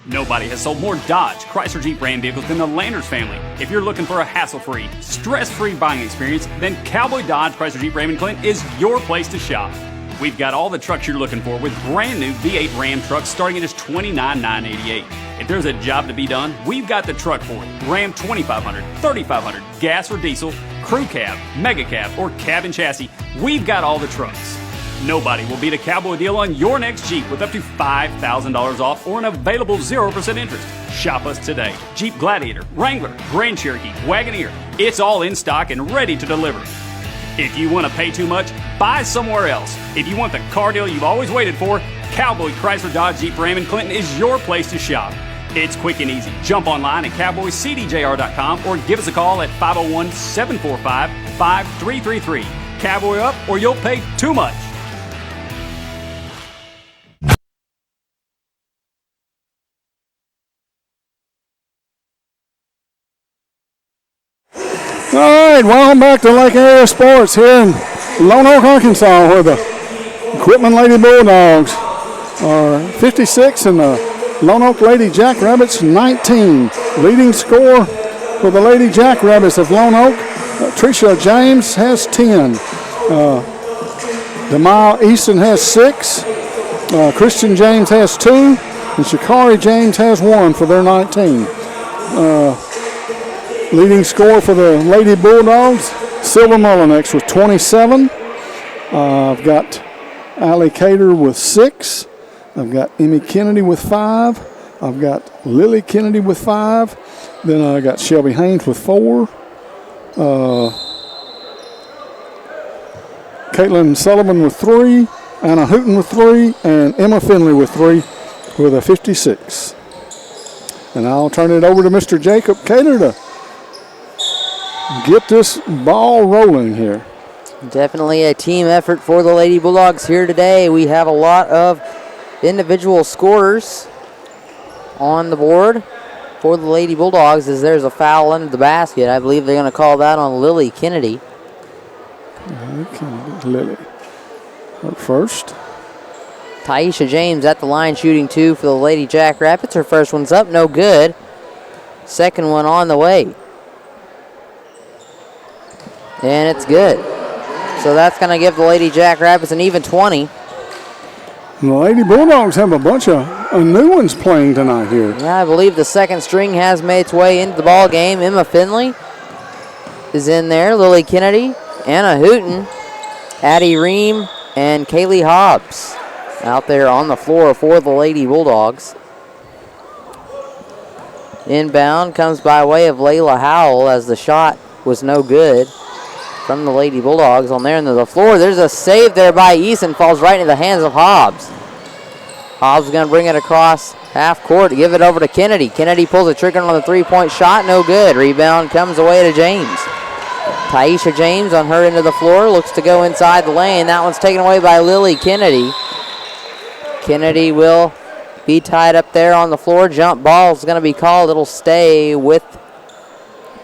S6: Nobody has sold more Dodge, Chrysler Jeep Ram vehicles than the Landers family. If you're looking for a hassle-free, stress-free buying experience, then Cowboy Dodge, Chrysler Jeep Ram in Clinton is your place to shop. We've got all the trucks you're looking for with brand new V8 Ram trucks starting at just $29,988. If there's a job to be done, we've got the truck for it. Ram 2500, 3500, gas or diesel, crew cab, mega cab, or cab and chassis, we've got all the trucks. Nobody will beat a Cowboy deal on your next Jeep with up to $5,000 off or an available 0% interest. Shop us today. Jeep Gladiator, Wrangler, Grand Cherokee, Wagoneer, it's all in stock and ready to deliver. If you want to pay too much, buy somewhere else. If you want the car deal you've always waited for, Cowboy Chrysler Dodge Jeep Ram in Clinton is your place to shop. It's quick and easy. Jump online at cowboycdjr.com or give us a call at 501-745-5333. Cowboy up or you'll pay too much.
S2: right, welcome back to Lake Area Sports here in Lonoke, Arkansas, where the Quitman Lady Bulldogs are 56 and the Lonoke Lady Jackrabbits 19. Leading score for the Lady Jackrabbits of Lonoke, Tricia James has 10. Demile Easton has 6. Christian James has 2. And Shakari James has 1 for their 19. Leading score for the Lady Bulldogs, Silver Mullinex with 27. I've got Allie Cater with 6. I've got Emmy Kennedy with 5. I've got Lily Kennedy with 5. Then I got Shelby Haynes with 4. Caitlin Sullivan with 3. Anna Hooten with 3. And Emma Finley with 3 with a 56. And I'll turn it over to Mr. Jacob Cater to get this ball rolling here.
S1: Definitely a team effort for the Lady Bulldogs here today. We have a lot of individual scorers on the board for the Lady Bulldogs as there's a foul under the basket. I believe they're going to call that on Lily Kennedy.
S2: Lily. Her first.
S1: Taisha James at the line shooting 2 for the Lady Jackrabbits. Her first one's up, no good. Second one on the way. And it's good. So that's going to give the Lady Jackrabbits an even 20.
S2: And the Lady Bulldogs have a bunch of new ones playing tonight here.
S1: Yeah, I believe the second string has made its way into the ball game. Emma Finley is in there. Lily Kennedy, Anna Hooten, Addie Ream, and Kaylee Hobbs out there on the floor for the Lady Bulldogs. Inbound comes by way of Layla Howell as the shot was no good from the Lady Bulldogs on there into the floor. There's a save there by Eason. Falls right into the hands of Hobbs. Hobbs is going to bring it across half court to give it over to Kennedy. Kennedy pulls the trigger on the three-point shot. No good. Rebound comes away to James. Taisha James on her end of the floor looks to go inside the lane. That one's taken away by Lily Kennedy. Kennedy will be tied up there on the floor. Jump ball is going to be called. It'll stay with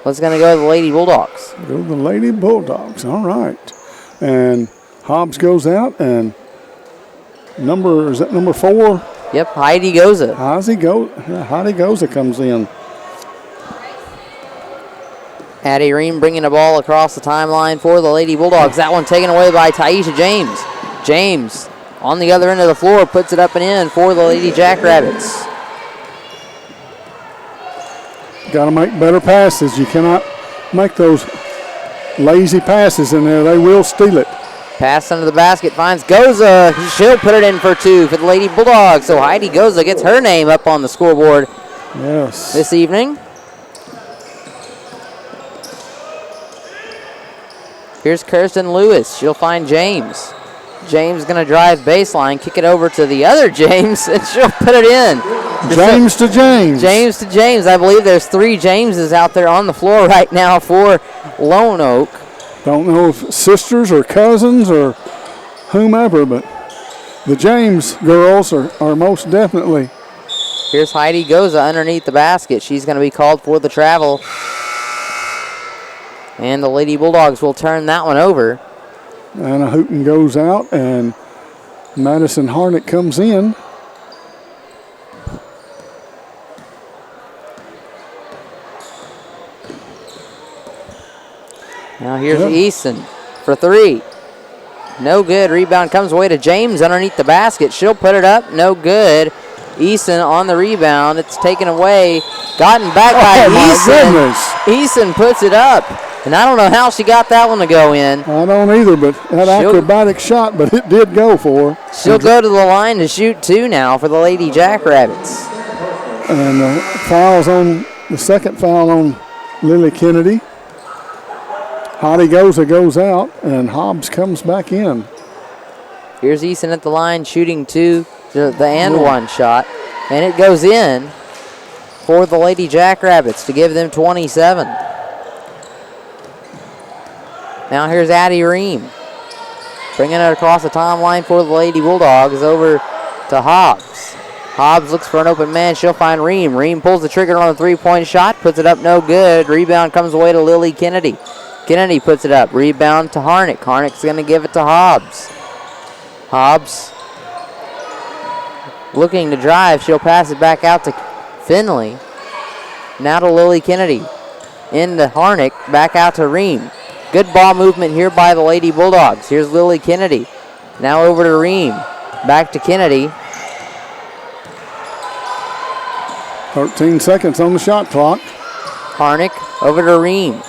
S1: what's going to go to the Lady Bulldogs.
S2: Go to the Lady Bulldogs. All right. And Hobbs goes out, and is that number 4?
S1: Yep, Heidi Goza.
S2: Heidi Goza comes in.
S1: Addie Ream bringing the ball across the timeline for the Lady Bulldogs. That one taken away by Taisha James. James on the other end of the floor puts it up and in for the Lady Jackrabbits.
S2: Got to make better passes. You cannot make those lazy passes in there. They will steal it.
S1: Pass under the basket, finds Goza. She'll put it in for 2 for the Lady Bulldogs. So Heidi Goza gets her name up on the scoreboard this evening. Here's Kirsten Lewis. She'll find James. James going to drive baseline, kick it over to the other James, and she'll put it in.
S2: James to James.
S1: James to James. I believe there's 3 Jameses out there on the floor right now for Lonoke.
S2: Don't know if sisters or cousins or whomever, but the James girls are most definitely.
S1: Here's Heidi Goza underneath the basket. She's going to be called for the travel. And the Lady Bulldogs will turn that one over.
S2: Anna Hooten goes out, and Madison Harnick comes in.
S1: Now here's Easton for 3. No good. Rebound comes away to James underneath the basket. She'll put it up. No good. Easton on the rebound. It's taken away. Gotten back by Easton. Easton puts it up. And I don't know how she got that one to go in.
S2: I don't either, but that acrobatic shot, but it did go for her.
S1: She'll go to the line to shoot 2 now for the Lady Jackrabbits.
S2: And the second foul on Lily Kennedy. Heidi Goza goes out, and Hobbs comes back in.
S1: Here's Easton at the line shooting 2, the and 1 shot. And it goes in for the Lady Jackrabbits to give them 27. Now here's Addie Ream. Bringing it across the timeline for the Lady Bulldogs over to Hobbs. Hobbs looks for an open man. She'll find Ream. Ream pulls the trigger on a 3-point shot. Puts it up no good. Rebound comes away to Lily Kennedy. Kennedy puts it up. Rebound to Harnick. Harnick's going to give it to Hobbs. Hobbs looking to drive. She'll pass it back out to Finley. Now to Lily Kennedy. Into Harnick. Back out to Ream. Good ball movement here by the Lady Bulldogs. Here's Lily Kennedy. Now over to Ream. Back to Kennedy.
S2: 13 seconds on the shot clock.
S1: Harnick over to Ream.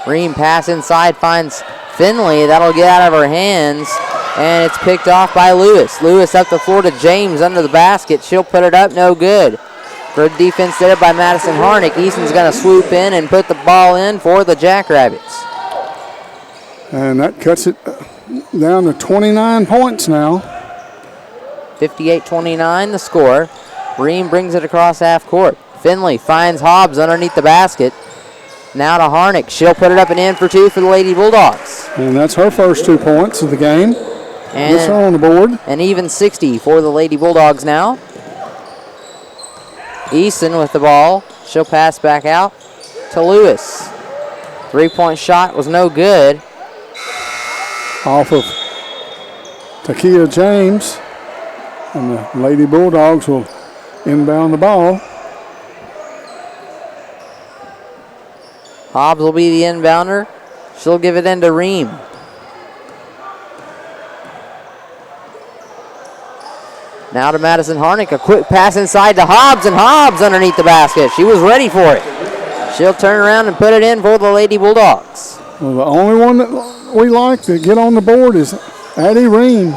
S1: Ream pass inside, finds Finley. That'll get out of her hands, and it's picked off by Lewis. Lewis up the floor to James under the basket. She'll put it up, no good. Good defense there by Madison Harnick. Easton's going to swoop in and put the ball in for the Jackrabbits.
S2: And that cuts it down to 29 points now.
S1: 58-29 the score. Ream brings it across half court. Finley finds Hobbs underneath the basket. Now to Harnick. She'll put it up and in for two for the Lady Bulldogs.
S2: And that's her first 2 points of the game.
S1: And
S2: Gets her on the board.
S1: An even 60 for the Lady Bulldogs now. Easton with the ball. She'll pass back out to Lewis. 3-point shot was no good.
S2: Off of Takia James. And the Lady Bulldogs will inbound the ball.
S1: Hobbs will be the inbounder. She'll give it in to Ream. Now to Madison Harnick. A quick pass inside to Hobbs, and Hobbs underneath the basket. She was ready for it. She'll turn around and put it in for the Lady Bulldogs.
S2: Well, the only one that we like to get on the board is Addie Ream.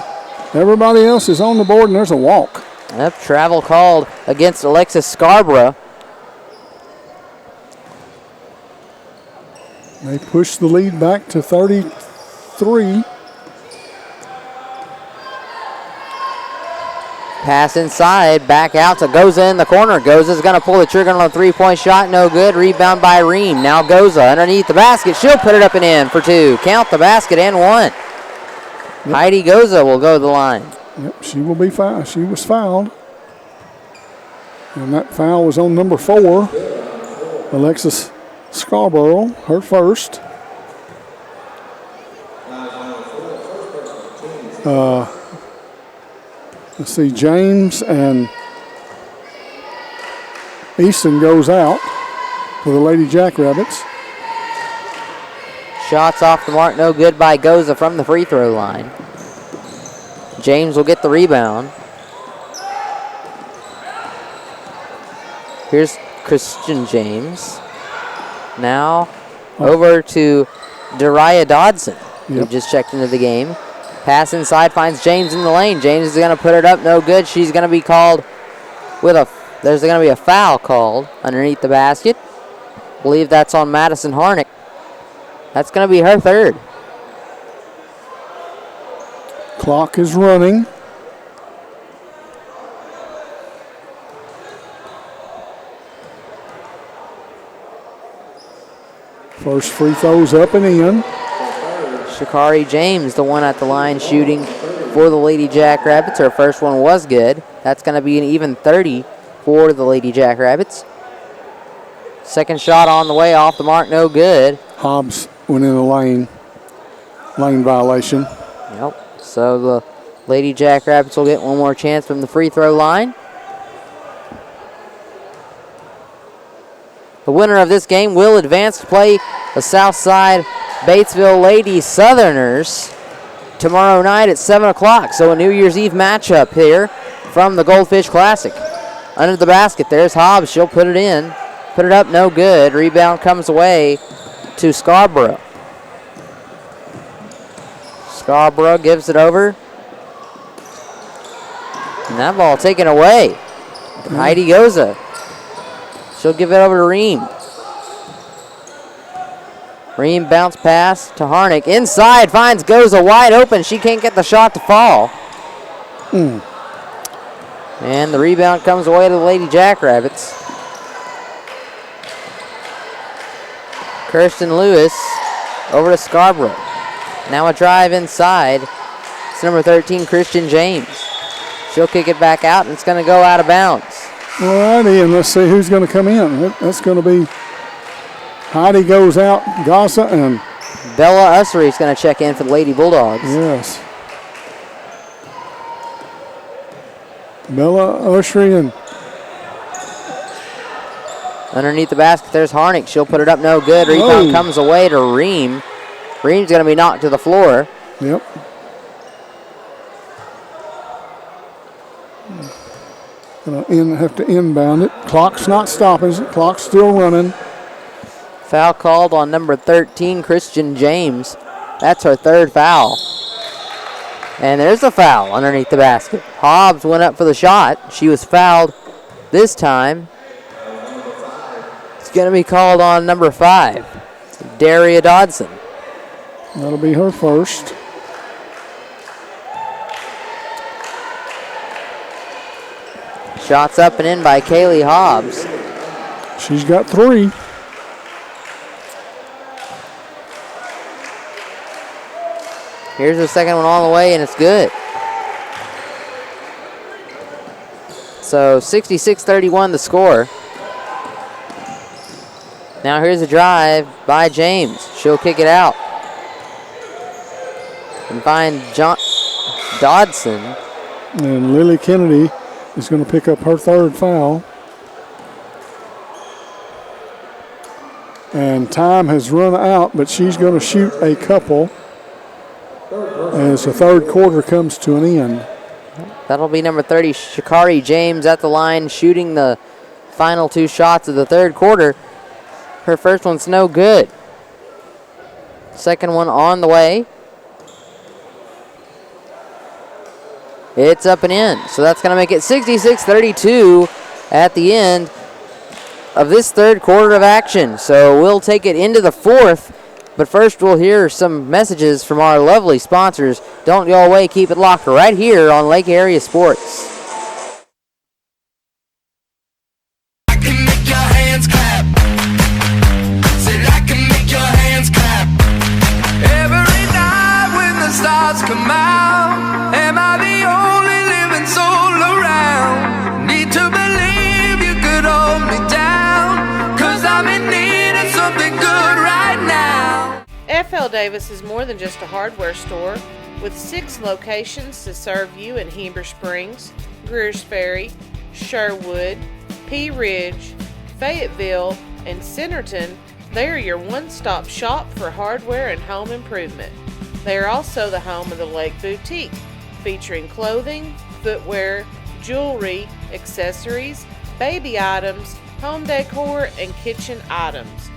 S2: Everybody else is on the board, and there's a walk.
S1: Yep, travel called against Alexis Scarborough.
S2: They push the lead back to 33.
S1: Pass inside, back out to Goza in the corner. Goza's going to pull the trigger on a 3-point shot, no good. Rebound by Ream. Now Goza underneath the basket. She'll put it up and in for two. Count the basket and one. Yep. Heidi Goza will go to the line.
S2: Yep, she will be fouled. She was fouled. And that foul was on number 4, Alexis Scarborough, her first. Let's see, James and Easton goes out for the Lady Jackrabbits.
S1: Shots off the mark, no good by Goza from the free throw line. James will get the rebound. Here's Christian James. Now over to Dariah Dodson, who just checked into the game. Pass inside, finds James in the lane. James is going to put it up, no good. She's going to be called with there's going to be a foul called underneath the basket. I believe that's on Madison Harnick. That's going to be her third.
S2: Clock is running. First free throw's up and in.
S1: Shakari James, the one at the line shooting for the Lady Jackrabbits. Her first one was good. That's going to be an even 30 for the Lady Jackrabbits. Second shot on the way, off the mark, no good.
S2: Hobbs went in the lane violation.
S1: Yep. So the Lady Jackrabbits will get one more chance from the free throw line. The winner of this game will advance to play the Southside Batesville Lady Southerners tomorrow night at 7 o'clock. So a New Year's Eve matchup here from the Goldfish Classic. Under the basket, there's Hobbs. She'll put it in. Put it up, no good. Rebound comes away to Scarborough. Scarborough gives it over. And that ball taken away. Heidi Goza. She'll give it over to Ream. Ream bounce pass to Harnick. Inside, finds Goza wide open. She can't get the shot to fall. And the rebound comes away to the Lady Jackrabbits. Kirsten Lewis over to Scarborough. Now a drive inside. It's number 13, Christian James. She'll kick it back out, and it's going to go out of bounds.
S2: All righty, and let's see who's going to come in. That's going to be Heidi goes out, Gossa, and
S1: Bella Ussery is going to check in for the Lady Bulldogs.
S2: Yes. Bella Ussery and
S1: underneath the basket, there's Harnick. She'll put it up, no good. Rebound comes away to Ream. Ream's going to be knocked to the floor.
S2: Yep. Gonna have to inbound it. Clock's not stopping. Clock's still running.
S1: Foul called on number 13, Christian James. That's her third foul. And there's a foul underneath the basket. Hobbs went up for the shot. She was fouled this time. It's going to be called on number 5, Daria Dodson.
S2: That'll be her first.
S1: Shots up and in by Kaylee Hobbs.
S2: She's got 3.
S1: Here's the second one all the way, and it's good. So 66-31 the score. Now here's a drive by James. She'll kick it out. And find Dodson.
S2: And Lily Kennedy is going to pick up her third foul. And time has run out, but she's going to shoot a couple as the third quarter comes to an end.
S1: That'll be number 30, Shakari James, at the line, shooting the final 2 shots of the third quarter. Her first one's no good. Second one on the way. It's up and in. So that's going to make it 66-32 at the end of this third quarter of action. So we'll take it into the fourth. But first we'll hear some messages from our lovely sponsors. Don't go away. Keep it locked right here on Lake Area Sports.
S7: I can make your hands clap. Said I can make your hands clap. Every night when the stars come out, am I the only living soul around? Need to believe you could hold me down, 'cause I'm in need of something good right now.
S5: FL Davis is more than just a hardware store. With 6 locations to serve you in Heber Springs, Greers Ferry, Sherwood, Pea Ridge, Fayetteville, and Centerton, they are your one-stop shop for hardware and home improvement. They are also the home of the Lake Boutique, featuring clothing, footwear, jewelry, accessories, baby items, home decor, and kitchen items.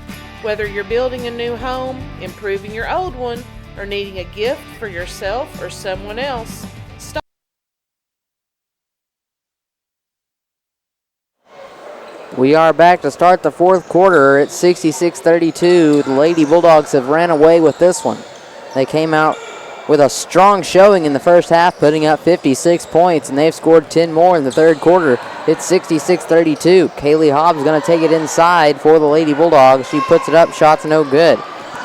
S5: Whether you're building a new home, improving your old one, or needing a gift for yourself or someone else, stop.
S1: We are back to start the fourth quarter at 66-32. The Lady Bulldogs have ran away with this one. They came out with a strong showing in the first half, putting up 56 points, and they've scored 10 more in the third quarter. It's 66-32. Kaylee Hobbs is going to take it inside for the Lady Bulldogs. She puts it up, shots no good.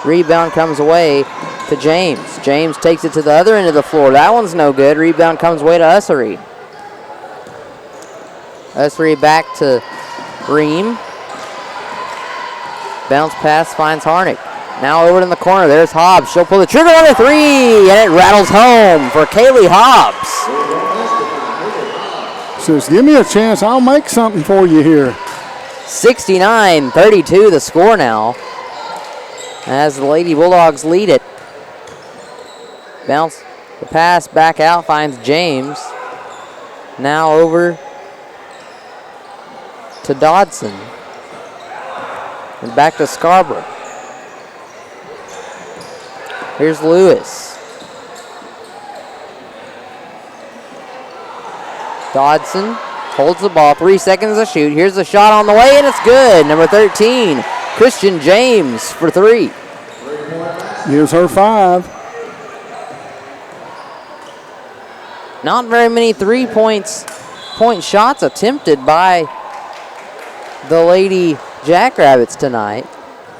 S1: Rebound comes away to James. James takes it to the other end of the floor. That one's no good. Rebound comes away to Ussery. Ussery back to Ream. Bounce pass finds Harnick. Now over in the corner, there's Hobbs. She'll pull the trigger on a 3, and it rattles home for Kaylee Hobbs.
S2: Says, give me a chance, I'll make something for you here.
S1: 69-32 the score now, as the Lady Bulldogs lead it. Bounce the pass back out, finds James. Now over to Dodson. And back to Scarborough. Here's Lewis. Dodson holds the ball, 3 seconds to shoot. Here's the shot on the way, and it's good. Number 13, Christian James for 3.
S2: Here's her 5.
S1: Not very many 3-point shots attempted by the Lady Jackrabbits tonight.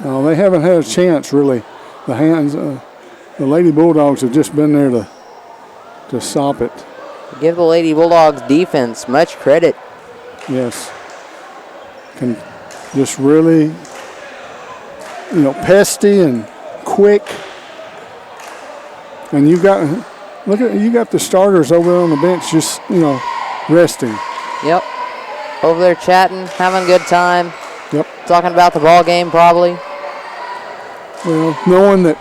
S2: No, they haven't had a chance, really. The Lady Bulldogs have just been there to stop it.
S1: Give the Lady Bulldogs defense much credit.
S2: Yes. Can just really, pesty and quick And you got the starters over there on the bench just, resting.
S1: Yep. Over there chatting, having a good time.
S2: Yep.
S1: Talking about the ball game probably.
S2: Well, knowing that,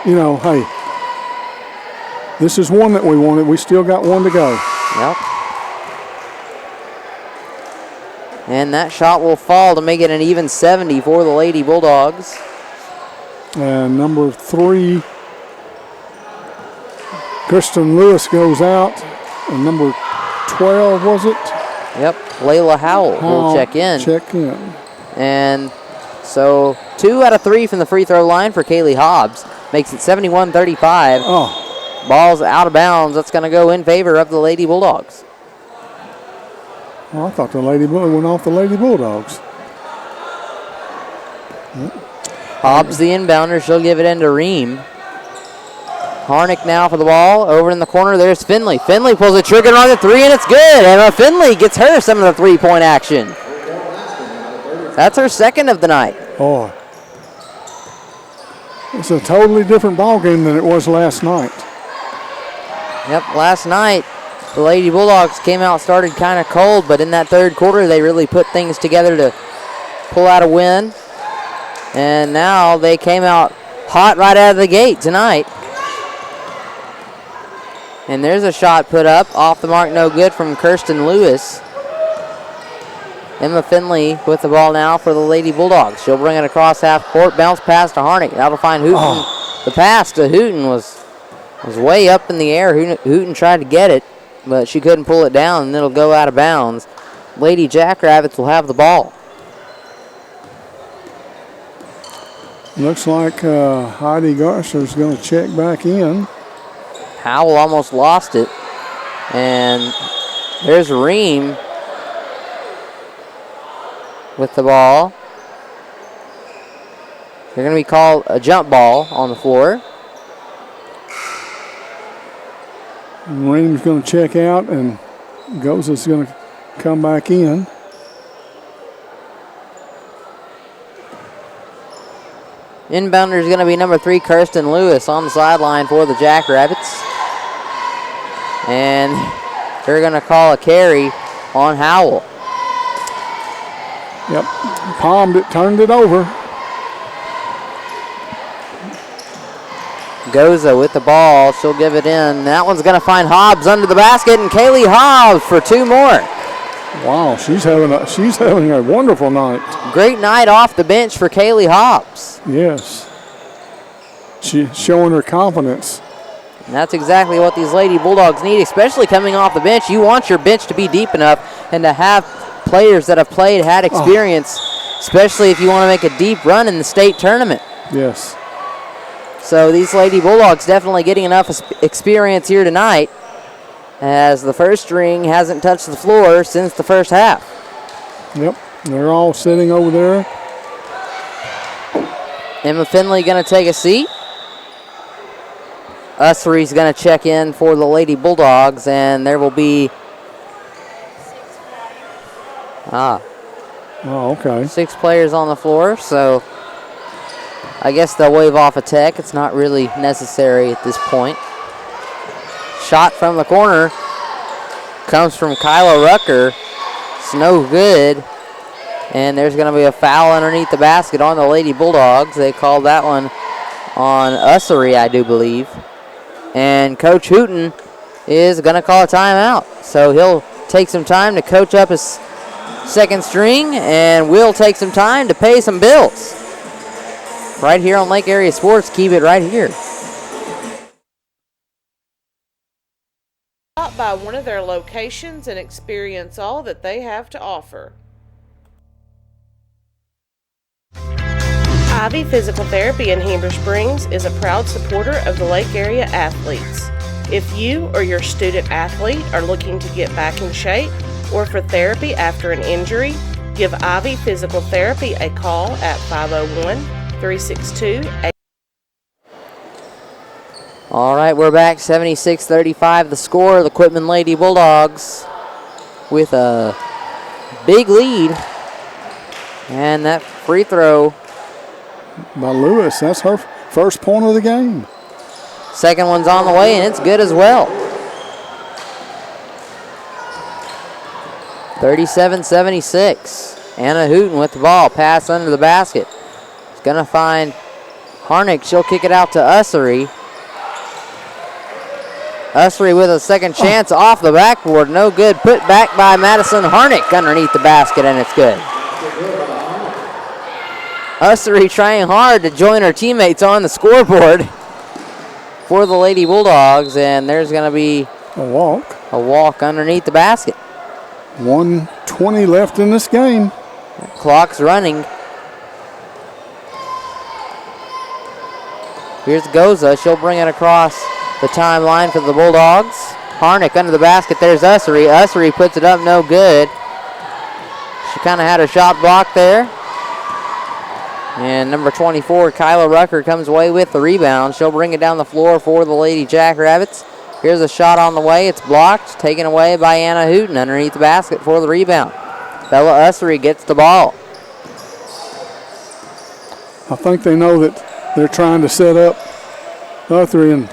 S2: hey, this is one that we wanted. We still got one to go.
S1: Yep. And that shot will fall to make it an even 70 for the Lady Bulldogs.
S2: And number 3, Kristen Lewis goes out. And number 12, was it?
S1: Yep. Layla Howell will check in. And so 2 out of 3 from the free throw line for Kaylee Hobbs. Makes it 71-35.
S2: Oh.
S1: Ball's out of bounds. That's going to go in favor of the Lady Bulldogs.
S2: Well, I thought the Lady Bull went off the Lady Bulldogs.
S1: Hobbs, the inbounder, she'll give it into Ream. Harnick now for the ball. Over in the corner, there's Finley. Finley pulls the trigger on the 3, and it's good. And Finley gets her some of the three-point action. That's her second of the night.
S2: Oh. It's a totally different ball game than it was last night.
S1: Yep, last night the Lady Bulldogs came out, started kind of cold, but in that third quarter they really put things together to pull out a win. And now they came out hot right out of the gate tonight. And there's a shot put up, off the mark, no good from Kirsten Lewis. Emma Finley with the ball now for the Lady Bulldogs. She'll bring it across half court, bounce pass to Harnick. That'll find Hooten. Oh. The pass to Hooten was way up in the air. Hooten tried to get it, but she couldn't pull it down, and it'll go out of bounds. Lady Jackrabbits will have the ball.
S2: Looks like Heidi Garcer's going to check back in.
S1: Howell almost lost it. And there's Ream with the ball. They're going to be called a jump ball on the floor.
S2: Ream's going to check out, and Goza's going to come back in.
S1: Inbounder is going to be number 3, Kirsten Lewis, on the sideline for the Jackrabbits. And they're going to call a carry on Howell.
S2: Yep, palmed it, turned it over.
S1: Goza with the ball, she'll give it in. That one's going to find Hobbs under the basket, and Kaylee Hobbs for 2 more.
S2: Wow, she's having a wonderful night.
S1: Great night off the bench for Kaylee Hobbs.
S2: Yes. She's showing her confidence.
S1: And that's exactly what these Lady Bulldogs need, especially coming off the bench. You want your bench to be deep enough and to have players that have played, had experience, especially if you want to make a deep run in the state tournament.
S2: Yes.
S1: So these Lady Bulldogs definitely getting enough experience here tonight, as the first string hasn't touched the floor since the first half.
S2: Yep, they're all sitting over there.
S1: Emma Finley going to take a seat. Ussery's going to check in for the Lady Bulldogs, and there will be...
S2: Oh, okay.
S1: 6 players on the floor, so I guess they'll wave off a tech. It's not really necessary at this point. Shot from the corner comes from Kyla Rucker. It's no good. And there's going to be a foul underneath the basket on the Lady Bulldogs. They called that one on Ussery, I do believe. And Coach Hooten is going to call a timeout. So he'll take some time to coach up his second string, and we'll take some time to pay some bills. Right here on Lake Area Sports. Keep it right here.
S5: Stop by one of their locations and experience all that they have to offer. Ivy Physical Therapy in Heber Springs is a proud supporter of the Lake Area athletes. If you or your student athlete are looking to get back in shape or for therapy after an injury, give Ivy Physical Therapy a call at 501-362-8.
S1: All right, we're back. 76-35 the score. The Quitman Lady Bulldogs with a big lead. And that free throw
S2: by Lewis. That's her first point of the game.
S1: Second one's on the way, and it's good as well. 37-76. Anna Hooten with the ball. Pass under the basket. It's going to find Harnick. She'll kick it out to Ussery. Ussery with a second chance off the backboard. No good. Put back by Madison Harnick underneath the basket, and it's good. Ussery trying hard to join her teammates on the scoreboard for the Lady Bulldogs, and there's going to be
S2: a walk.
S1: A walk underneath the basket.
S2: 1:20 left in this game.
S1: Clock's running. Here's Goza. She'll bring it across the timeline for the Bulldogs. Harnick under the basket. There's Ussery. Ussery puts it up, no good. She kind of had her shot blocked there. And number 24, Kyla Rucker, comes away with the rebound. She'll bring it down the floor for the Lady Jackrabbits. Here's a shot on the way. It's blocked. Taken away by Anna Hooten underneath the basket for the rebound. Bella Ussery gets the ball.
S2: I think they know that they're trying to set up Ussery. And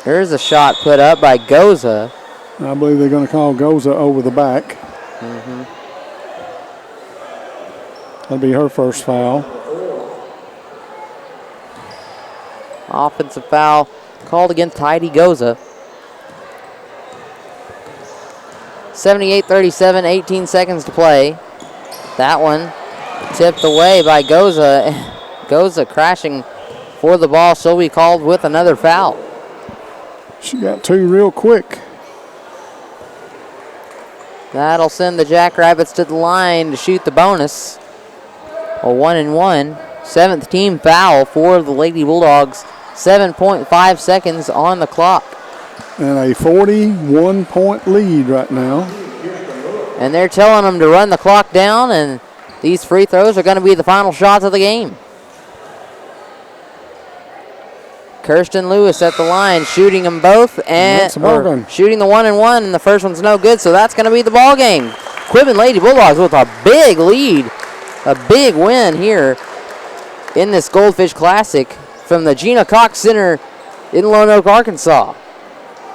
S1: there's a shot put up by Goza.
S2: I believe they're going to call Goza over the back. That'll be her first foul.
S1: Offensive foul called against Heidi Goza. 78-37, 18 seconds to play. That one tipped away by Goza. Goza crashing for the ball. She'll be called with another foul.
S2: She got two real quick.
S1: That'll send the Jackrabbits to the line to shoot the bonus. A 1-and-1. Seventh team foul for the Lady Bulldogs. 7.5 seconds on the clock.
S2: And a 41-point lead right now.
S1: And they're telling them to run the clock down, and these free throws are going to be the final shots of the game. Kirsten Lewis at the line, shooting them both, and shooting the 1-and-1, and the first one's no good, so that's going to be the ball game. Quitman Lady Bulldogs with a big lead, a big win here in this Goldfish Classic from the Gina Cox Center in Lonoke, Arkansas.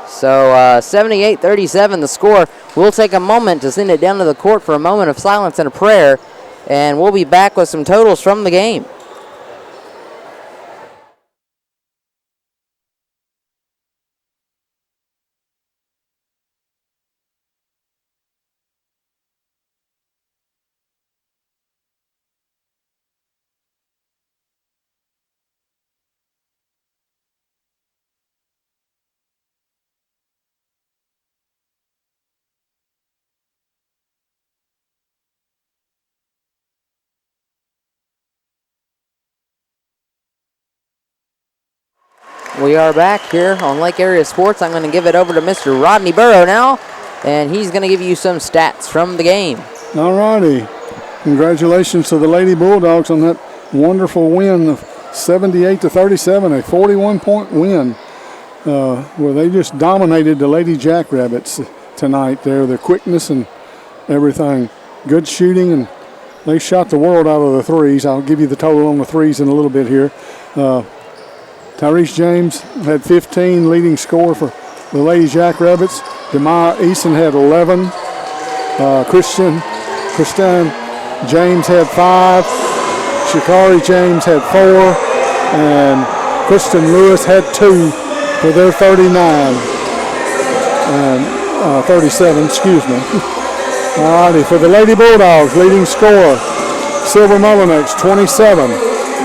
S1: So 78-37 the score. We'll take a moment to send it down to the court for a moment of silence and a prayer, and we'll be back with some totals from the game. We are back here on Lake Area Sports. I'm going to give it over to Mr. Rodney Burrow now, and he's going to give you some stats from the game.
S2: All righty. Congratulations to the Lady Bulldogs on that wonderful win of 78-37, a 41-point win where they just dominated the Lady Jackrabbits tonight there, their quickness and everything. Good shooting, and they shot the world out of the threes. I'll give you the total on the threes in a little bit here. Tyrese James had 15, leading scorer for the Lady Jackrabbits. Demar Eason had 11. Christine James had 5. Shikari James had 4. And Kristen Lewis had 2 for their 39. And 37, excuse me. All righty, for the Lady Bulldogs, leading scorer, Silver Mullinex, 27.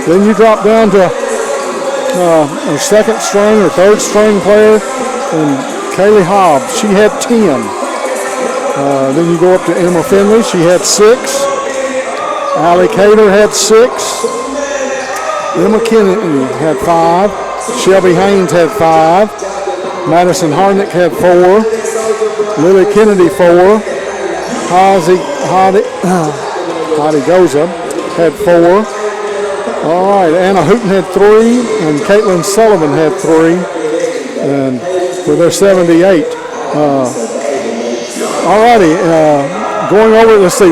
S2: Then you drop down to our second string or third string player, and Kaylee Hobbs, she had 10. Then you go up to Emma Finley, she had 6. Allie Cater had 6. Emma Kennedy had 5. Shelby Haynes had 5. Madison Harnick had 4. Lily Kennedy 4. Heidi Goza had 4. All right, Anna Hooten had 3, and Caitlin Sullivan had 3, and for their 78. All righty, going over, let's see,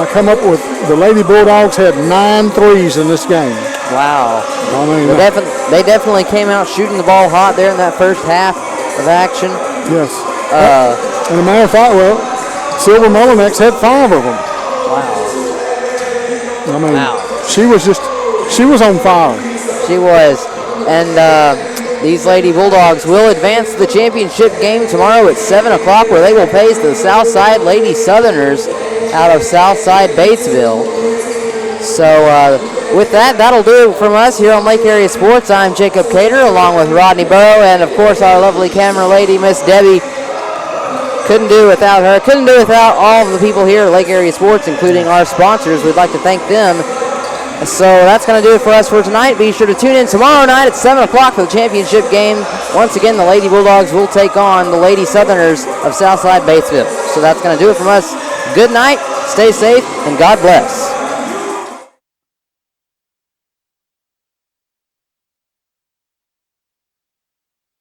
S2: I come up with the Lady Bulldogs had 9 threes in this game.
S1: Wow.
S2: I mean,
S1: They definitely came out shooting the ball hot there in that first half of action.
S2: yes. And a matter of fact, well, Silver Mullinax had 5 of them.
S1: Wow.
S2: I mean,
S1: Wow.
S2: she was on fire.
S1: She was. And these Lady Bulldogs will advance to the championship game tomorrow at 7 o'clock, where they will face the Southside Lady Southerners out of Southside Batesville. So with that, that'll do it from us here on Lake Area Sports. I'm Jacob Cater, along with Rodney Burrow, and of course our lovely camera lady, Miss Debbie. Couldn't do without her. Couldn't do without all of the people here at Lake Area Sports, including our sponsors. We'd like to thank them. So that's going to do it for us for tonight. Be sure to tune in tomorrow night at 7 o'clock for the championship game. Once again, the Lady Bulldogs will take on the Lady Southerners of Southside Batesville. So that's going to do it from us. Good night, stay safe, and God bless.